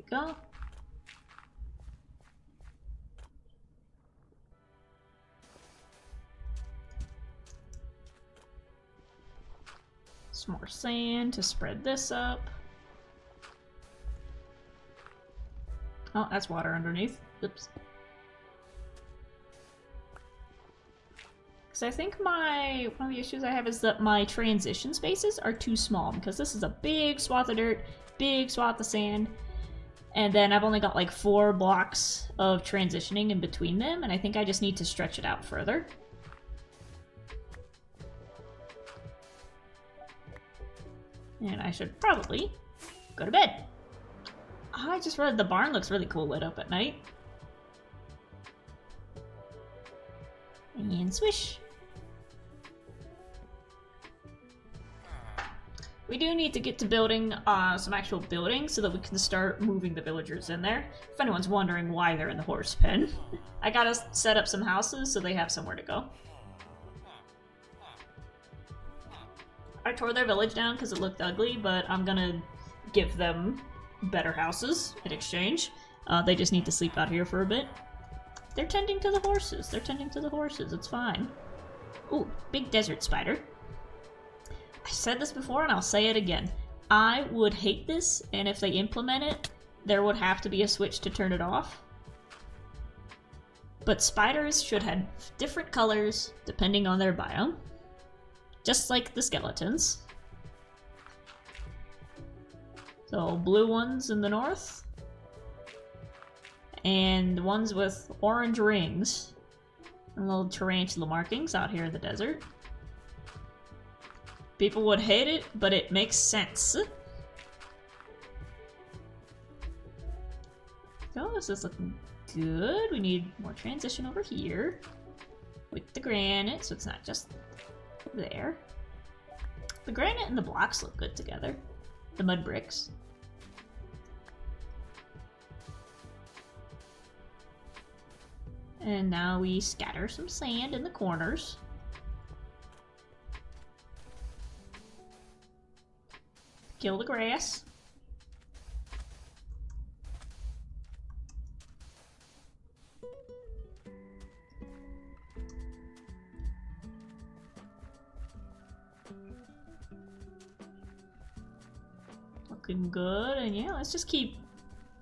Go. Some more sand to spread this up. Oh, that's water underneath. Oops. Because I think one of the issues I have is that my transition spaces are too small, because this is a big swath of dirt, big swath of sand. And then I've only got like 4 blocks of transitioning in between them, and I think I just need to stretch it out further. And I should probably go to bed. Oh, I just realized the barn looks really cool lit up at night. And swish. We do need to get to building some actual buildings so that we can start moving the villagers in there. If anyone's wondering why they're in the horse pen. I gotta set up some houses so they have somewhere to go. I tore their village down because it looked ugly, but I'm gonna give them better houses in exchange. They just need to sleep out here for a bit. They're tending to the horses. They're tending to the horses. It's fine. Ooh, big desert spider. I said this before and I'll say it again. I would hate this, and if they implement it, there would have to be a switch to turn it off. But spiders should have different colors depending on their biome. Just like the skeletons. So blue ones in the north. And ones with orange rings. And little tarantula markings out here in the desert. People would hate it, but it makes sense. Oh, this is looking good. We need more transition over here. With the granite, so it's not just there. The granite and the blocks look good together. The mud bricks. And now we scatter some sand in the corners. Kill the grass. Looking good, and yeah, let's just keep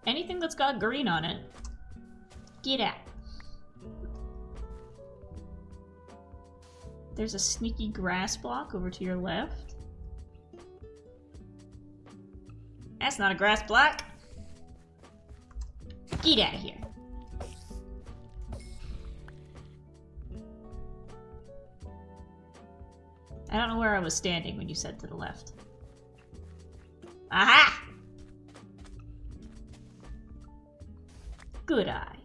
anything that's got green on it. Get out. There's a sneaky grass block over to your left. That's not a grass block. Get out of here. I don't know where I was standing when you said to the left. Aha! Good eye.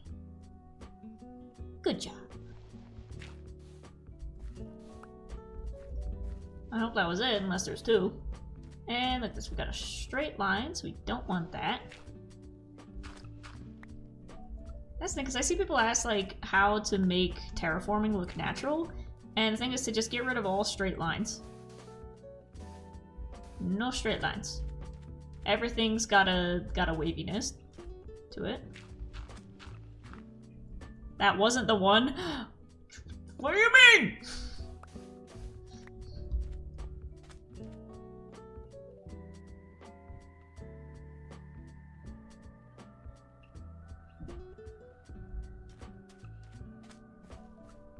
Good job. I hope that was it, unless there's two. And look at this, we got a straight line, so we don't want that. That's the thing, because I see people ask, like, how to make terraforming look natural, and the thing is to just get rid of all straight lines. No straight lines. Everything's got a waviness to it. That wasn't the one. What do you mean?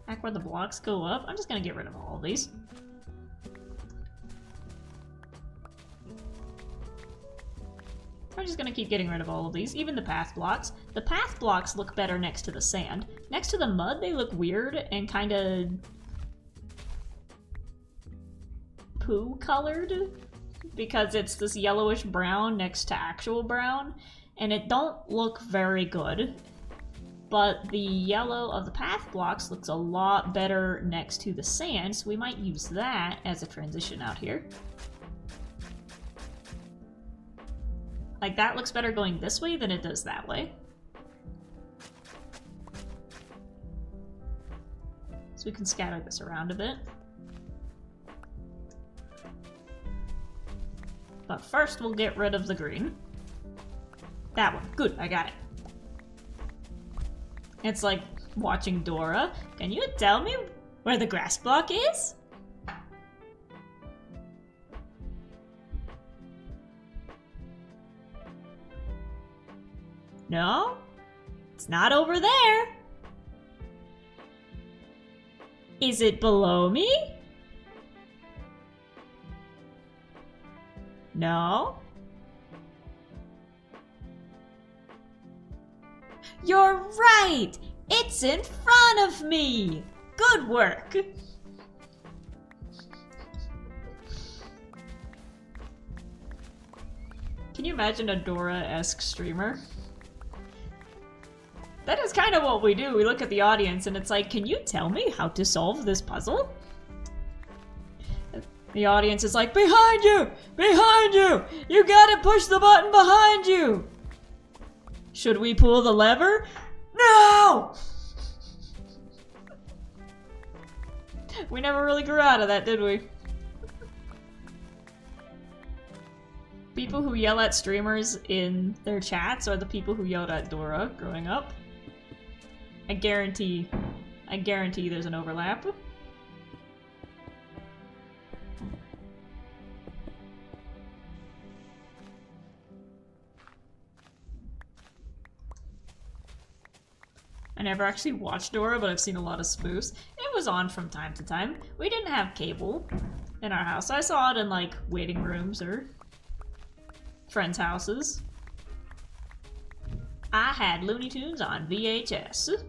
Back where the blocks go up. I'm just gonna get rid of all of these. I'm just gonna keep getting rid of all of these, even the path blocks. The path blocks look better next to the sand. Next to the mud, they look weird and kind of poo colored because it's this yellowish brown next to actual brown, and it don't look very good. But the yellow of the path blocks looks a lot better next to the sand, so we might use that as a transition out here. Like, that looks better going this way than it does that way. So we can scatter this around a bit. But first we'll get rid of the green. That one. Good, I got it. It's like watching Dora. Can you tell me where the grass block is? No, it's not over there. Is it below me? No. You're right! It's in front of me! Good work! Can you imagine a Dora-esque streamer? That is kind of what we do. We look at the audience and it's like, can you tell me how to solve this puzzle? The audience is like, behind you! Behind you! You gotta push the button behind you! Should we pull the lever? No! We never really grew out of that, did we? People who yell at streamers in their chats are the people who yelled at Dora growing up. I guarantee there's an overlap. I never actually watched Dora, but I've seen a lot of spoofs. It was on from time to time. We didn't have cable in our house. I saw it in, like, waiting rooms or friends' houses. I had Looney Tunes on VHS,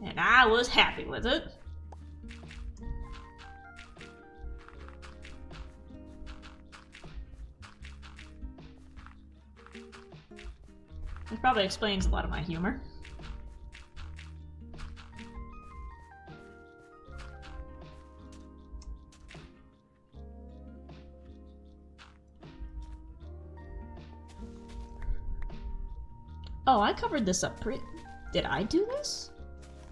and I was happy with it. It probably explains a lot of my humor. Oh, I covered this up pretty... Did I do this?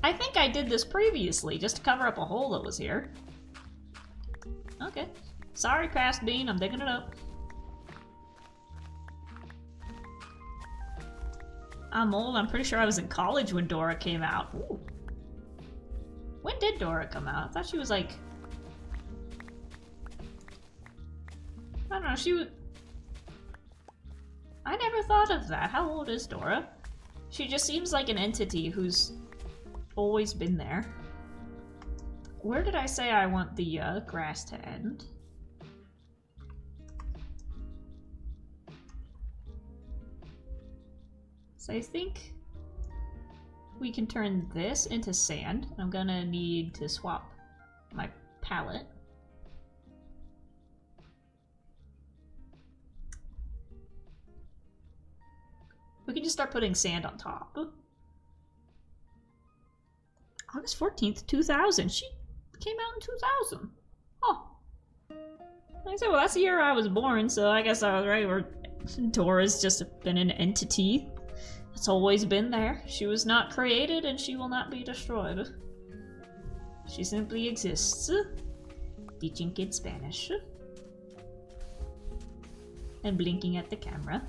I think I did this previously, just to cover up a hole that was here. Okay. Sorry, Past Bean, I'm digging it up. I'm old, I'm pretty sure I was in college when Dora came out. Ooh. When did Dora come out? I thought she was like... I don't know, she was... I never thought of that. How old is Dora? She just seems like an entity who's always been there. Where did I say I want the grass to end? So I think we can turn this into sand. I'm gonna need to swap my palette. We can just start putting sand on top. August 14th, 2000. She came out in 2000. Oh. Like I said, well, that's the year I was born, so I guess I was right. Or Dora's just been an entity that's always been there. She was not created, and she will not be destroyed. She simply exists, teaching kids Spanish, and blinking at the camera.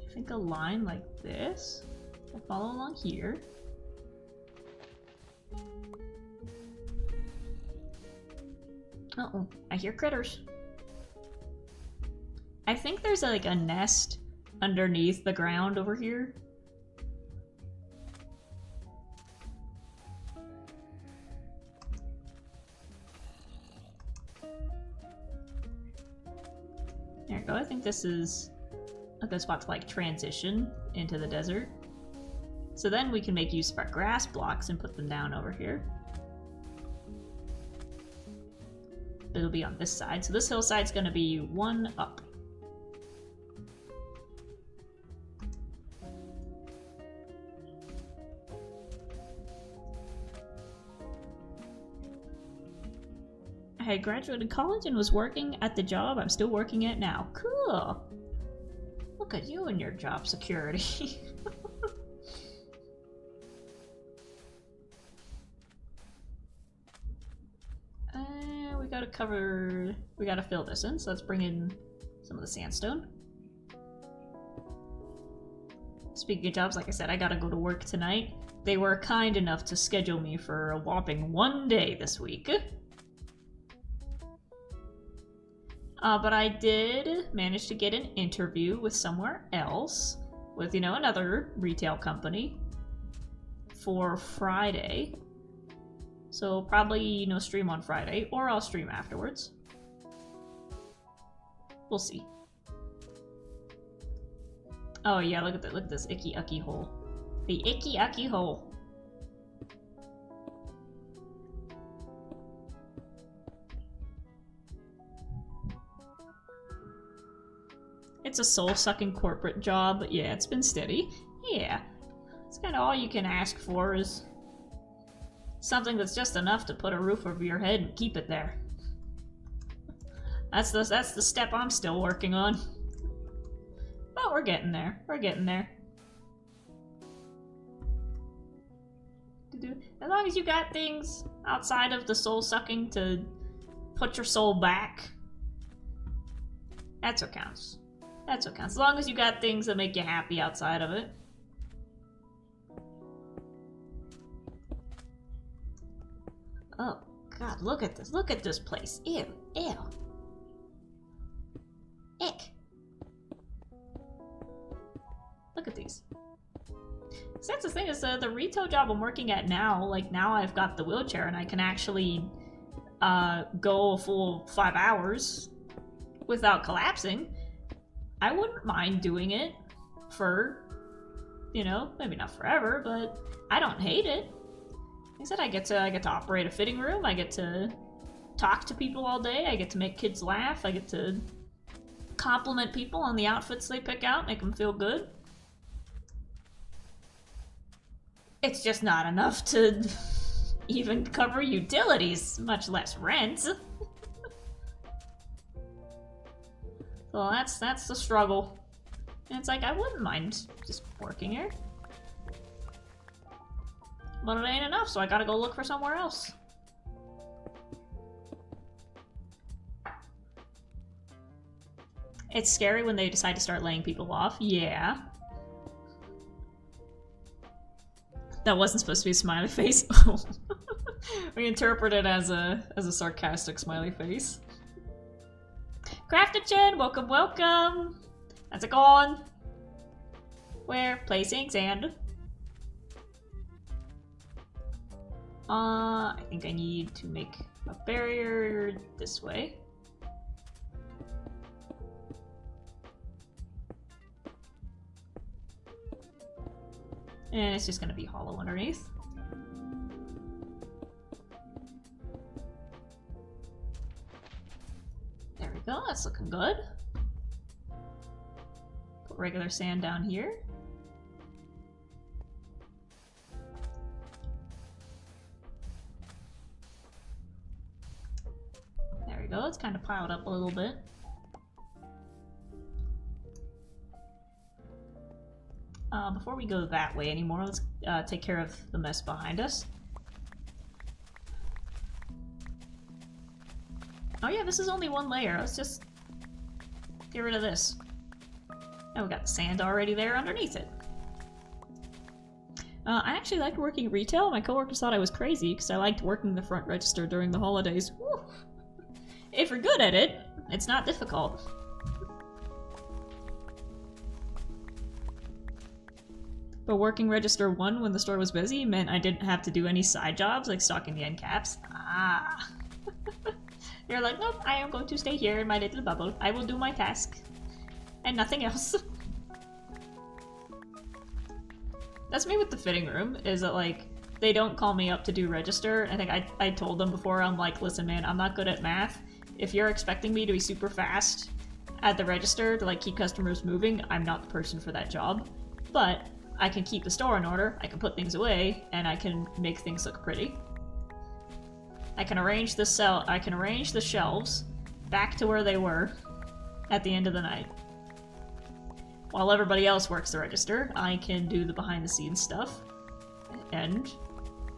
I think a line like this will follow along here. Uh-oh, I hear critters. I think there's like a nest underneath the ground over here. There we go, I think this is a good spot to like transition into the desert. So then we can make use of our grass blocks and put them down over here. It'll be on this side. So this hillside's gonna be one up. I graduated college and was working at the job I'm still working at now. Cool. Look at you and your job security. We gotta fill this in, so let's bring in some of the sandstone. Speaking of jobs, like I said, I gotta go to work tonight. They were kind enough to schedule me for a whopping 1 day this week. But I did manage to get an interview with somewhere else, with, you know, another retail company for Friday. So probably, you know, stream on Friday, or I'll stream afterwards. We'll see. Oh yeah, look at this icky ucky hole. The icky ucky hole. It's a soul-sucking corporate job, but yeah, it's been steady. Yeah. It's kind of all you can ask for is something that's just enough to put a roof over your head and keep it there. That's the step I'm still working on. But we're getting there. We're getting there. As long as you got things outside of the soul-sucking to put your soul back, that's what counts. That's what counts. As long as you got things that make you happy outside of it. Oh, God, look at this. Look at this place. Ew. Ew. Ick. Look at these. So that's the thing, is the retail job I'm working at now, like now I've got the wheelchair and I can actually go a full 5 hours without collapsing. I wouldn't mind doing it for, you know, maybe not forever, but I don't hate it. Like I said, I get to operate a fitting room, I get to talk to people all day, I get to make kids laugh, I get to compliment people on the outfits they pick out, make them feel good. It's just not enough to even cover utilities, much less rent. So that's the struggle. And it's like, I wouldn't mind just working here. But it ain't enough, so I gotta go look for somewhere else. It's scary when they decide to start laying people off. Yeah. That wasn't supposed to be a smiley face. We interpret it as a sarcastic smiley face. Crafted-chin, welcome, welcome. How's it going? We're placing sand. I think I need to make a barrier this way. And it's just gonna be hollow underneath. There we go, that's looking good. Put regular sand down here. There we go, it's kind of piled up a little bit. Before we go that way anymore, let's take care of the mess behind us. Oh yeah, this is only one layer. Let's just get rid of this. Oh, we got the sand already there underneath it. I actually like working retail. My coworkers thought I was crazy because I liked working the front register during the holidays. Woo. If you're good at it, it's not difficult. But working register 1 when the store was busy meant I didn't have to do any side jobs like stocking the end caps. Ah. You're like, nope, I am going to stay here in my little bubble. I will do my task. And nothing else. That's me with the fitting room, is that like, they don't call me up to do register. I think I told them before, I'm like, listen man, I'm not good at math. If you're expecting me to be super fast at the register to like keep customers moving, I'm not the person for that job. But I can keep the store in order, I can put things away, and I can make things look pretty. I can arrange the shelves back to where they were at the end of the night. While everybody else works the register, I can do the behind the scenes stuff and,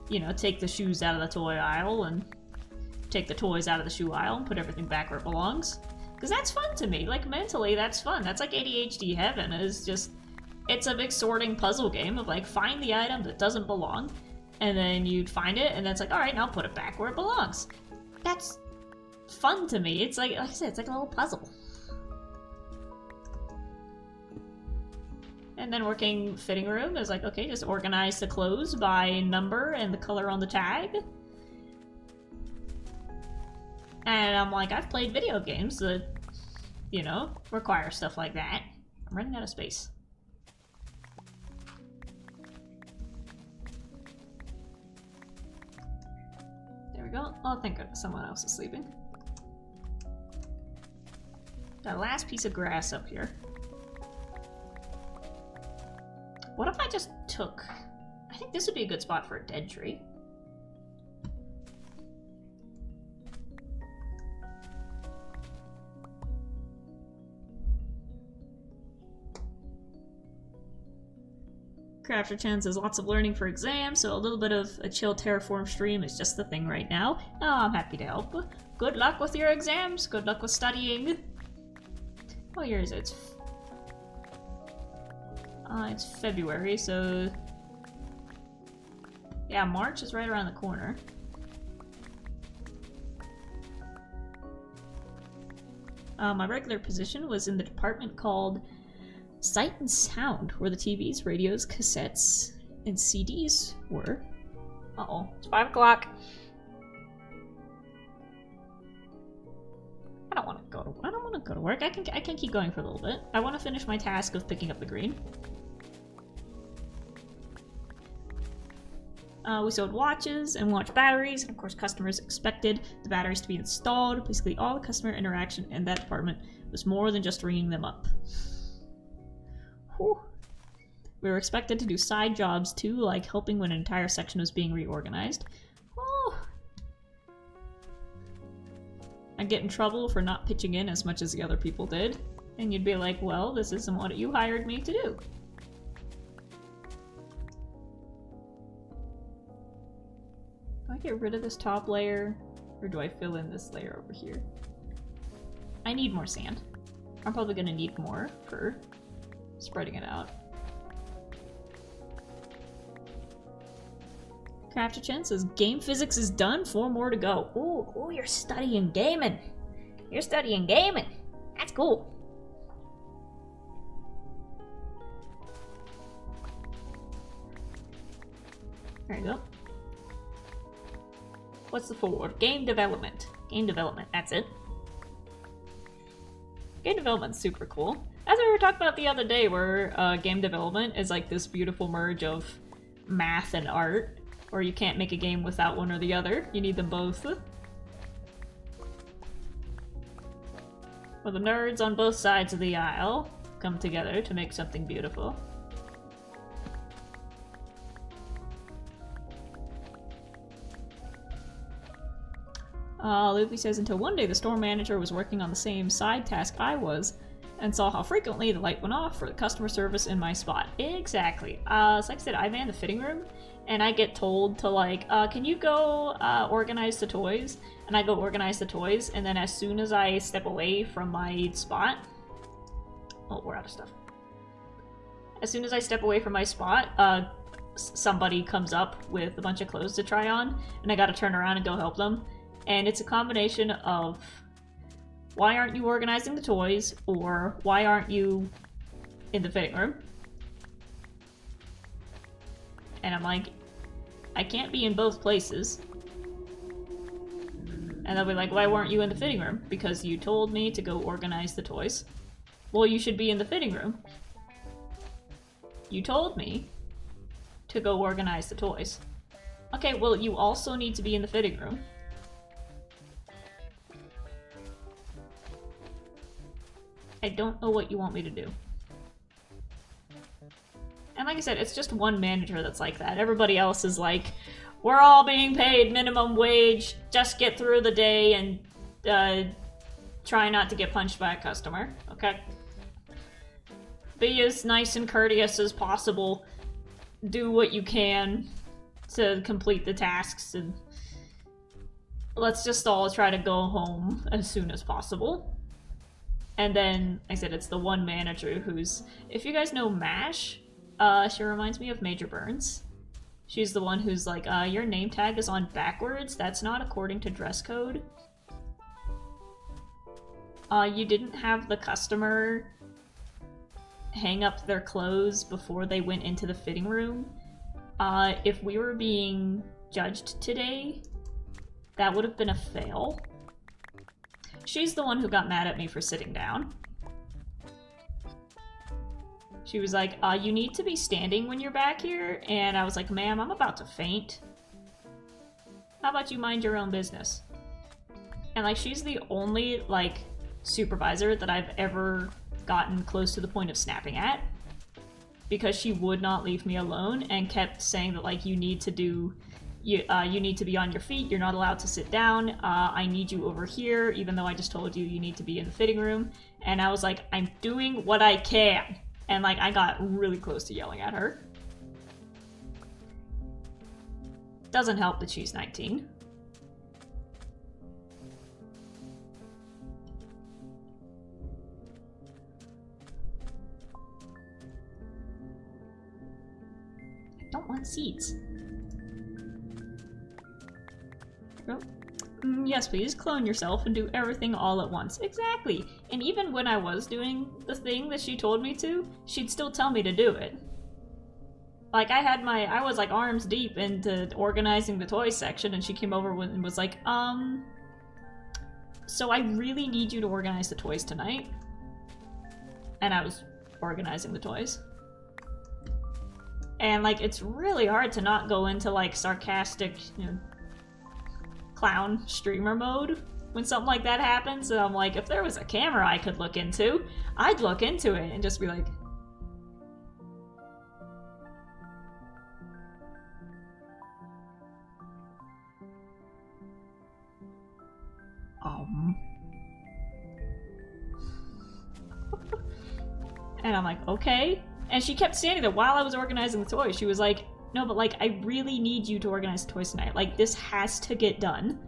you know, take the shoes out of the toy aisle and take the toys out of the shoe aisle and put everything back where it belongs. Because that's fun to me. Like, mentally, that's fun. That's like ADHD heaven. Is just, it's a big sorting puzzle game of, like, find the item that doesn't belong, and then you'd find it, and then it's like, alright, now put it back where it belongs. That's fun to me. It's like I said, it's like a little puzzle. And then working fitting room is like, okay, just organize the clothes by number and the color on the tag. And I'm like, I've played video games that, you know, require stuff like that. I'm running out of space. There we go. Oh, thank goodness someone else is sleeping. That last piece of grass up here. What if I just took... I think this would be a good spot for a dead tree. Crafter Chen says lots of learning for exams, so a little bit of a chill Terraform stream is just the thing right now. Oh, I'm happy to help. Good luck with your exams. Good luck with studying. What year is it? It's February, so... yeah, March is right around the corner. My regular position was in the department called Sight and Sound, where the TVs, radios, cassettes, and CDs were. Uh-oh, it's 5 o'clock. I don't want to go to work. I can keep going for a little bit. I want to finish my task of picking up the green. We sold watches and watch batteries, and of course customers expected the batteries to be installed. Basically all the customer interaction in that department was more than just ringing them up. Whew. We were expected to do side jobs too, like helping when an entire section was being reorganized. Oh. I'd get in trouble for not pitching in as much as the other people did. And you'd be like, well, this isn't what you hired me to do. Do I get rid of this top layer? Or do I fill in this layer over here? I need more sand. I'm probably gonna need more for spreading it out. Crafter Chen says, game physics is done, 4 more to go. Ooh, you're studying gaming. You're studying gaming. That's cool. There you go. What's the forward? Game development. Game development, that's it. Game development's super cool. As we were talking about the other day, where game development is like this beautiful merge of math and art, or you can't make a game without one or the other. You need them both. Well, the nerds on both sides of the aisle come together to make something beautiful. Luffy says, until one day the store manager was working on the same side task I was, and saw how frequently the light went off for the customer service in my spot. Exactly. So like I said, I man the fitting room, and I get told to like, can you go organize the toys? And I go organize the toys, and then as soon as I step away from my spot... Oh, we're out of stuff. As soon as I step away from my spot, somebody comes up with a bunch of clothes to try on, and I gotta turn around and go help them. And it's a combination of, why aren't you organizing the toys, or why aren't you in the fitting room? And I'm like, I can't be in both places. And they'll be like, why weren't you in the fitting room? Because you told me to go organize the toys. Well, you should be in the fitting room. You told me to go organize the toys. Okay, well, you also need to be in the fitting room. I don't know what you want me to do. And like I said, it's just one manager that's like that. Everybody else is like, we're all being paid minimum wage, just get through the day and try not to get punched by a customer, okay? Be as nice and courteous as possible. Do what you can to complete the tasks, and let's just all try to go home as soon as possible. And then, like I said, it's the one manager who's... If you guys know MASH, she reminds me of Major Burns. She's the one who's like, your name tag is on backwards. That's not according to dress code. You didn't have the customer hang up their clothes before they went into the fitting room. If we were being judged today, that would have been a fail. She's the one who got mad at me for sitting down. She was like, you need to be standing when you're back here. And I was like, ma'am, I'm about to faint. How about you mind your own business? And like, she's the only like supervisor that I've ever gotten close to the point of snapping at. Because she would not leave me alone and kept saying that like, you need to do... You need to be on your feet, you're not allowed to sit down, I need you over here, even though I just told you you need to be in the fitting room. And I was like, I'm doing what I can. And like, I got really close to yelling at her. Doesn't help that she's 19. I don't want seeds. Oh. Yes, please, clone yourself and do everything all at once. Exactly! And even when I was doing the thing that she told me to, she'd still tell me to do it. Like, I was like arms deep into organizing the toy section, and she came over and was like, so I really need you to organize the toys tonight. And I was organizing the toys. And like, it's really hard to not go into like sarcastic, you know, clown streamer mode when something like that happens. And I'm like, if there was a camera I could look into, I'd look into it and just be like, And I'm like, okay. And she kept standing there while I was organizing the toys. She was like, no, but like, I really need you to organize the toys tonight. Like, this has to get done.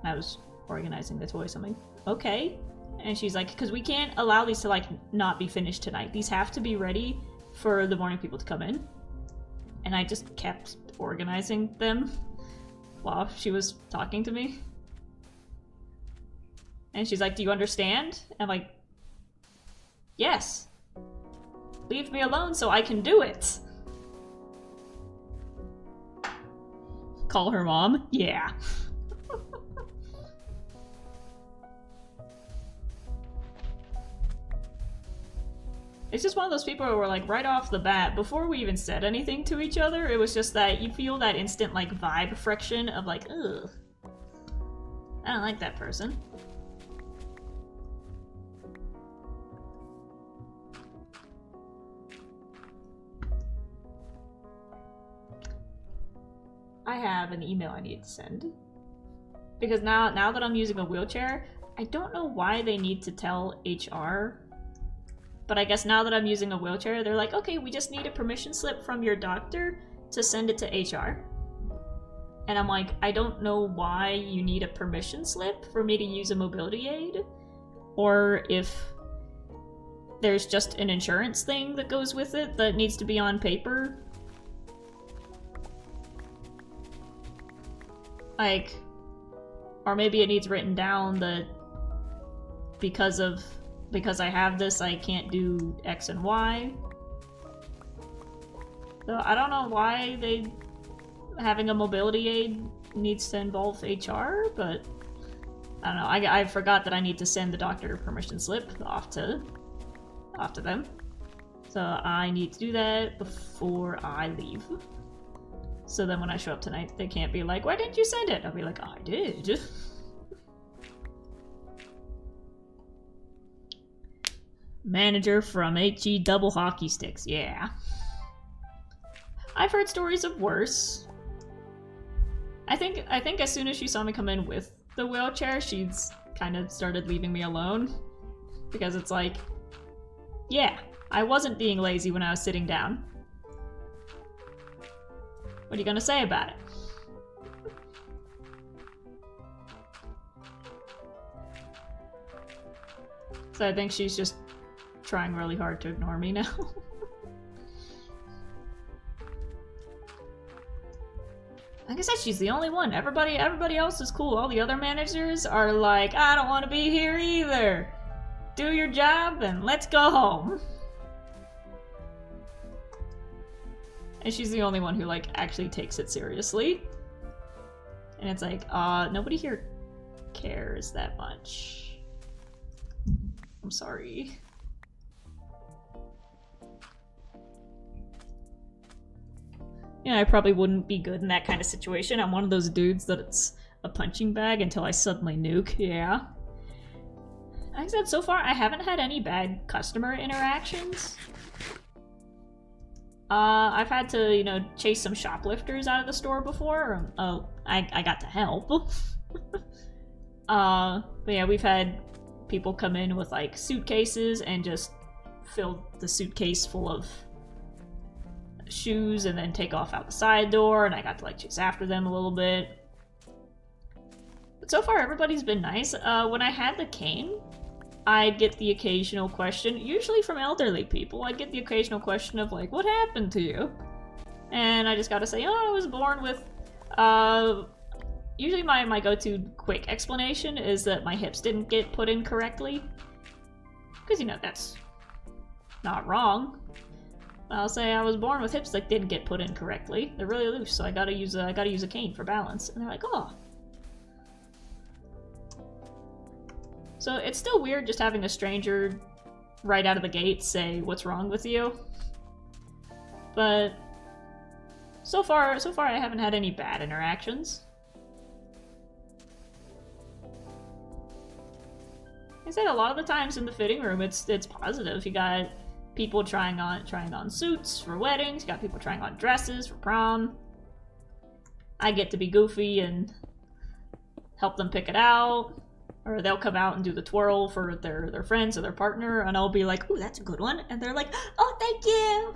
And I was organizing the toys. I'm like, okay. And she's like, because we can't allow these to like not be finished tonight. These have to be ready for the morning people to come in. And I just kept organizing them while she was talking to me. And she's like, do you understand? I'm like, yes. Leave me alone so I can do it. Call her mom? Yeah. It's just one of those people who were like, right off the bat, before we even said anything to each other, it was just that you feel that instant like vibe friction of like, ugh. I don't like that person. I have an email I need to send. Because now that I'm using a wheelchair, I don't know why they need to tell HR. But I guess now that I'm using a wheelchair, they're like, okay, we just need a permission slip from your doctor to send it to HR. And I'm like, I don't know why you need a permission slip for me to use a mobility aid. Or if there's just an insurance thing that goes with it that needs to be on paper. Like, or maybe it needs written down that because I have this, I can't do X and Y. So I don't know why having a mobility aid needs to involve HR, but I don't know. I forgot that I need to send the doctor permission slip off to them. So I need to do that before I leave. So then when I show up tonight, they can't be like, why didn't you send it? I'll be like, I did. Manager from HE double hockey sticks, yeah. I've heard stories of worse. I think as soon as she saw me come in with the wheelchair, she's kind of started leaving me alone. Because it's like, yeah, I wasn't being lazy when I was sitting down. What are you gonna say about it? So I think she's just trying really hard to ignore me now. Like I said, she's the only one. Everybody else is cool. All the other managers are like, I don't want to be here either. Do your job and let's go home. And she's the only one who like actually takes it seriously. And it's like, nobody here cares that much. I'm sorry. Yeah, I probably wouldn't be good in that kind of situation. I'm one of those dudes that it's a punching bag until I suddenly nuke, yeah. Like I said, so far I haven't had any bad customer interactions. I've had to, you know, chase some shoplifters out of the store before. I got to help. But yeah, we've had people come in with like suitcases and just fill the suitcase full of shoes and then take off out the side door, and I got to like chase after them a little bit. But so far everybody's been nice. When I had the cane, I'd get the occasional question, usually from elderly people, I'd get the occasional question of like, what happened to you? And I just gotta say, oh, I was born with, usually my go-to quick explanation is that my hips didn't get put in correctly. Because, you know, that's not wrong. I'll say I was born with hips that didn't get put in correctly. They're really loose, so I gotta use a cane for balance. And they're like, oh. So it's still weird just having a stranger right out of the gate say, what's wrong with you? But so far I haven't had any bad interactions. Like I said, a lot of the times in the fitting room it's positive. You got people trying on suits for weddings, you got people trying on dresses for prom. I get to be goofy and help them pick it out. Or they'll come out and do the twirl for their friends or their partner, and I'll be like, ooh, that's a good one. And they're like, oh, thank you.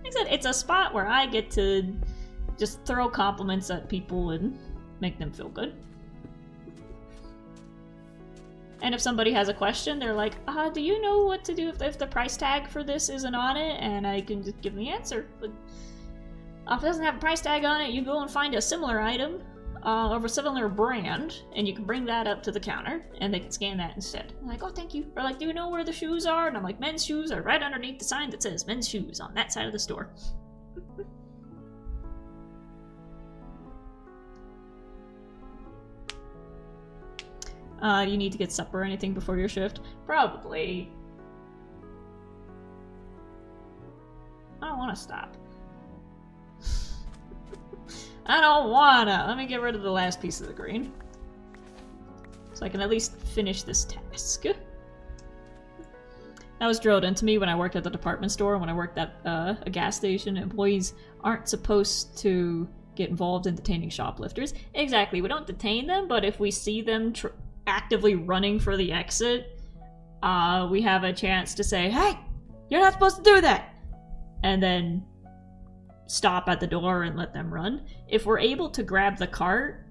Like I said, it's a spot where I get to just throw compliments at people and make them feel good. And if somebody has a question, they're like, do you know what to do if the price tag for this isn't on it? And I can just give them the answer. But if it doesn't have a price tag on it, you go and find a similar item of a similar brand, and you can bring that up to the counter, and they can scan that instead. I'm like, oh, thank you. Or like, do you know where the shoes are? And I'm like, men's shoes are right underneath the sign that says men's shoes on that side of the store. You need to get supper or anything before your shift? Probably. I don't want to stop. I don't wanna. Let me get rid of the last piece of the green. So I can at least finish this task. That was drilled into me when I worked at the department store. When I worked at a gas station, employees aren't supposed to get involved in detaining shoplifters. Exactly, we don't detain them, but if we see them actively running for the exit, we have a chance to say, hey, you're not supposed to do that! And then stop at the door and let them run. If we're able to grab the cart,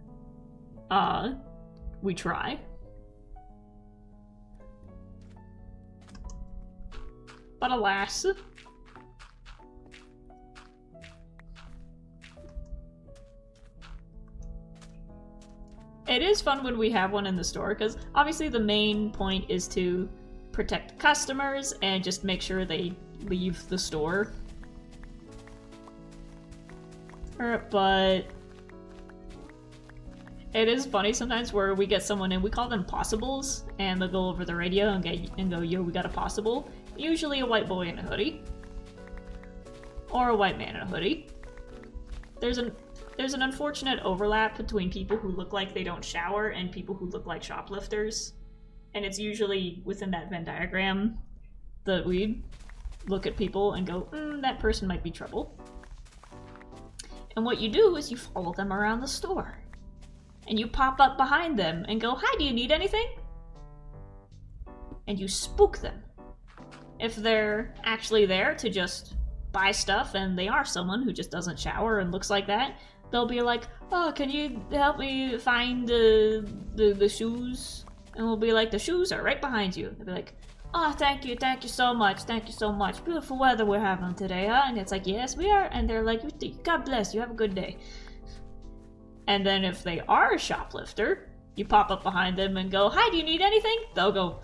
we try. But alas, it is fun when we have one in the store, because obviously the main point is to protect customers and just make sure they leave the store. But it is funny sometimes where we get someone in, we call them possibles, and they'll go over the radio and go, yo, we got a possible. Usually a white boy in a hoodie. Or a white man in a hoodie. There's an unfortunate overlap between people who look like they don't shower and people who look like shoplifters. And it's usually within that Venn diagram that we look at people and go, that person might be trouble. And what you do is you follow them around the store. And you pop up behind them and go, hi, do you need anything? And you spook them. If they're actually there to just buy stuff and they are someone who just doesn't shower and looks like that, they'll be like, oh, can you help me find the shoes? And we'll be like, the shoes are right behind you. They'll be like, oh, thank you so much, beautiful weather we're having today, huh? And it's like, yes, we are. And they're like, God bless you, have a good day. And then if they are a shoplifter, you pop up behind them and go, hi, do you need anything? They'll go,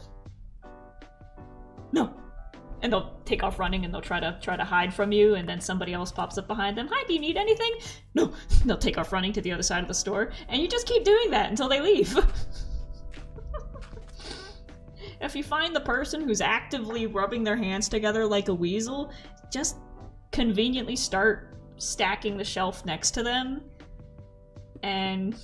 no. And they'll take off running and they'll try to hide from you, and then somebody else pops up behind them, hi, do you need anything? No. They'll take off running to the other side of the store, and you just keep doing that until they leave. If you find the person who's actively rubbing their hands together like a weasel, just conveniently start stacking the shelf next to them and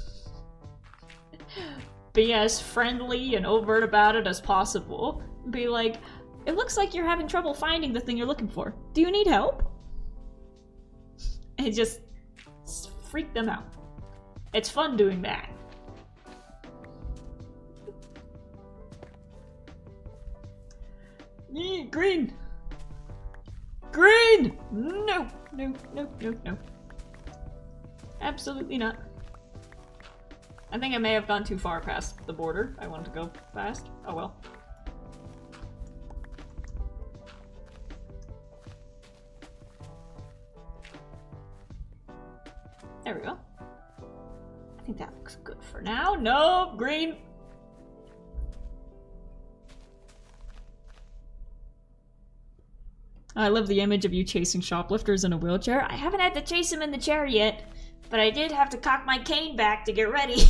be as friendly and overt about it as possible. Be like, it looks like you're having trouble finding the thing you're looking for. Do you need help? And just freak them out. It's fun doing that. Green! Green! No! No, no, no, no. Absolutely not. I think I may have gone too far past the border. I wanted to go fast. Oh well. There we go. I think that looks good for now. No, green! I love the image of you chasing shoplifters in a wheelchair. I haven't had to chase him in the chair yet, but I did have to cock my cane back to get ready.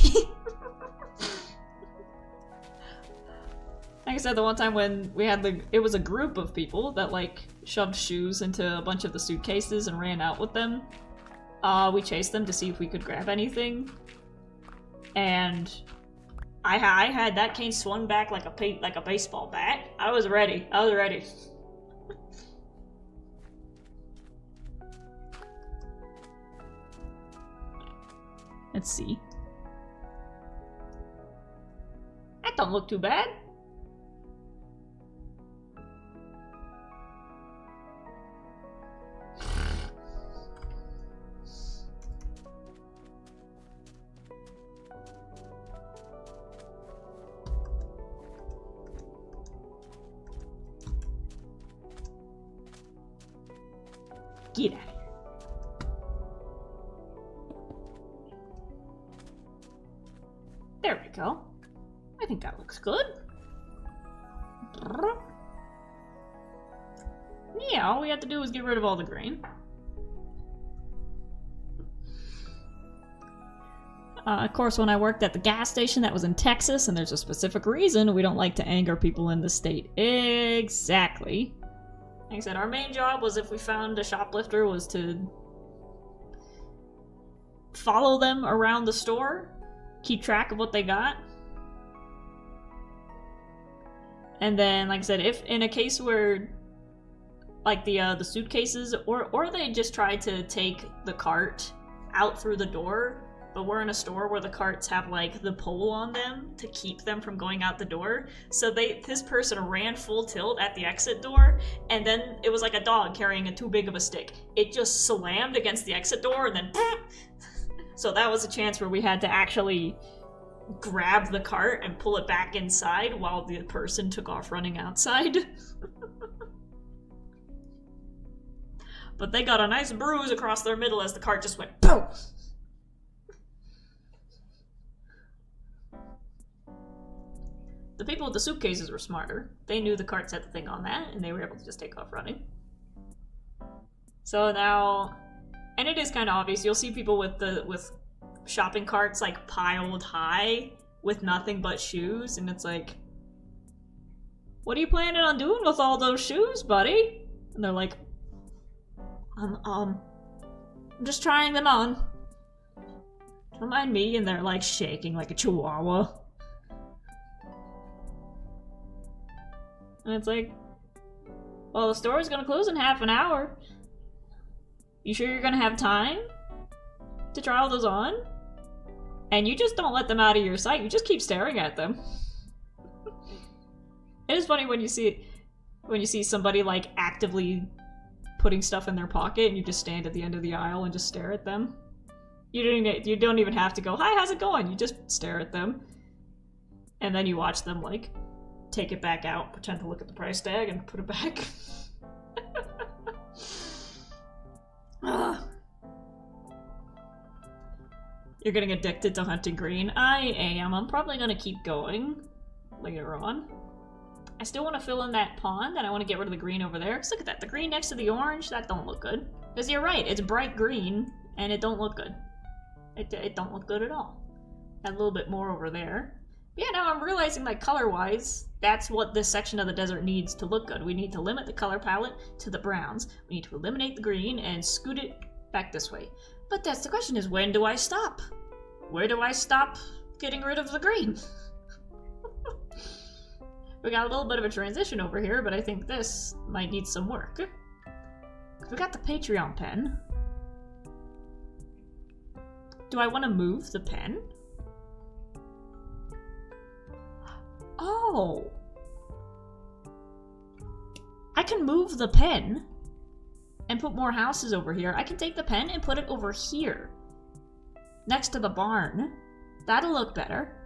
Like I said, the one time when we had it was a group of people that like shoved shoes into a bunch of the suitcases and ran out with them. We chased them to see if we could grab anything. And I had that cane swung back like a baseball bat. I was ready. I was ready. Let's see. That don't look too bad. Get out of here. There we go. I think that looks good. Yeah, all we have to do is get rid of all the grain. Of course, when I worked at the gas station, that was in Texas, and there's a specific reason we don't like to anger people in the state. Exactly. Like I said, our main job was, if we found a shoplifter, was to follow them around the store, keep track of what they got. And then, like I said, if in a case where, like the suitcases, or they just try to take the cart out through the door, but we're in a store where the carts have like the pole on them to keep them from going out the door. So this person ran full tilt at the exit door, and then it was like a dog carrying a too big of a stick. It just slammed against the exit door, and then so that was a chance where we had to actually grab the cart and pull it back inside while the person took off running outside. But they got a nice bruise across their middle as the cart just went boom. The people with the suitcases were smarter. They knew the carts had the thing on that, and they were able to just take off running. So now, and it is kind of obvious, you'll see people with shopping carts like piled high with nothing but shoes, and it's like, what are you planning on doing with all those shoes, buddy? And they're like, I'm just trying them on. Don't mind me. And they're like shaking like a chihuahua. And it's like, well, the store is gonna close in half an hour. You sure you're gonna have time to try all those on? And you just don't let them out of your sight. You just keep staring at them. It is funny when you see somebody like actively putting stuff in their pocket, and you just stand at the end of the aisle and just stare at them. You don't even have to go, hi, how's it going? You just stare at them. And then you watch them like take it back out, pretend to look at the price tag, and put it back. You're getting addicted to hunting green. I am. I'm probably gonna keep going later on. I still want to fill in that pond, and I want to get rid of the green over there. Because look at that, the green next to the orange, that don't look good. Because you're right, it's bright green, and it don't look good. It don't look good at all. Add a little bit more over there. But yeah, now I'm realizing, like, color-wise, that's what this section of the desert needs to look good. We need to limit the color palette to the browns. We need to eliminate the green and scoot it back this way. But that's the question, is when do I stop? Where do I stop getting rid of the green? We got a little bit of a transition over here, but I think this might need some work. We got the Patreon pen. Do I want to move the pen? Oh! I can move the pen and put more houses over here. I can take the pen and put it over here. Next to the barn. That'll look better.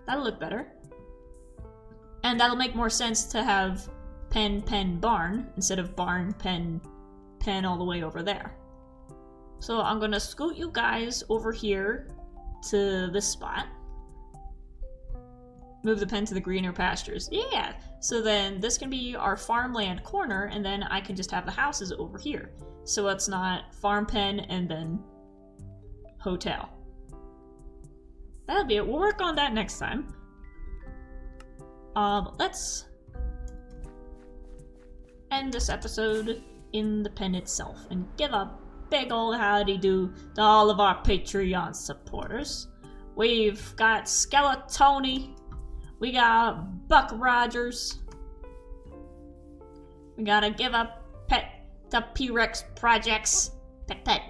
That'll look better. And that'll make more sense to have pen, pen, barn, instead of barn, pen, pen all the way over there. So I'm gonna scoot you guys over here to this spot. Move the pen to the greener pastures. Yeah! So then this can be our farmland corner, and then I can just have the houses over here. So it's not farm pen and then hotel. That'll be it. We'll work on that next time. Let's end this episode in the pen itself and give a big ol' howdy do to all of our Patreon supporters. We've got Skeletoni, we got Buck Rogers, we gotta give a pet to P-Rex Projects, pet.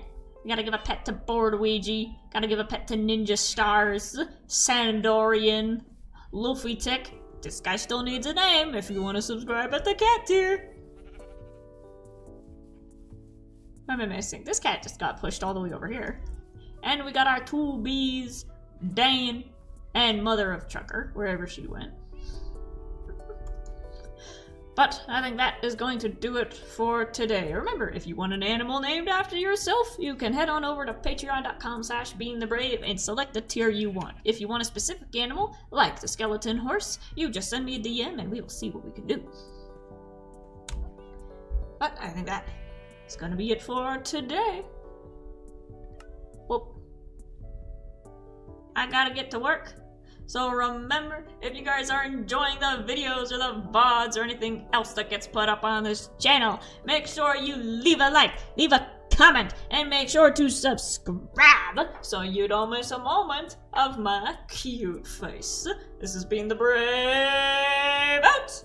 We gotta give a pet to Board Ouija, gotta give a pet to Ninja Stars, Sandorian, Luffy Tick. This guy still needs a name if you want to subscribe at the cat tier. What am I missing? This cat just got pushed all the way over here. And we got our two bees, Dane, and Mother of Trucker, wherever she went. But I think that is going to do it for today. Remember, if you want an animal named after yourself, you can head on over to patreon.com/beingthebrave and select the tier you want. If you want a specific animal, like the skeleton horse, you just send me a DM and we will see what we can do. But I think that is going to be it for today. Well, I gotta get to work. So remember, if you guys are enjoying the videos or the VODs or anything else that gets put up on this channel, make sure you leave a like, leave a comment, and make sure to subscribe so you don't miss a moment of my cute face. This has been the Brave out!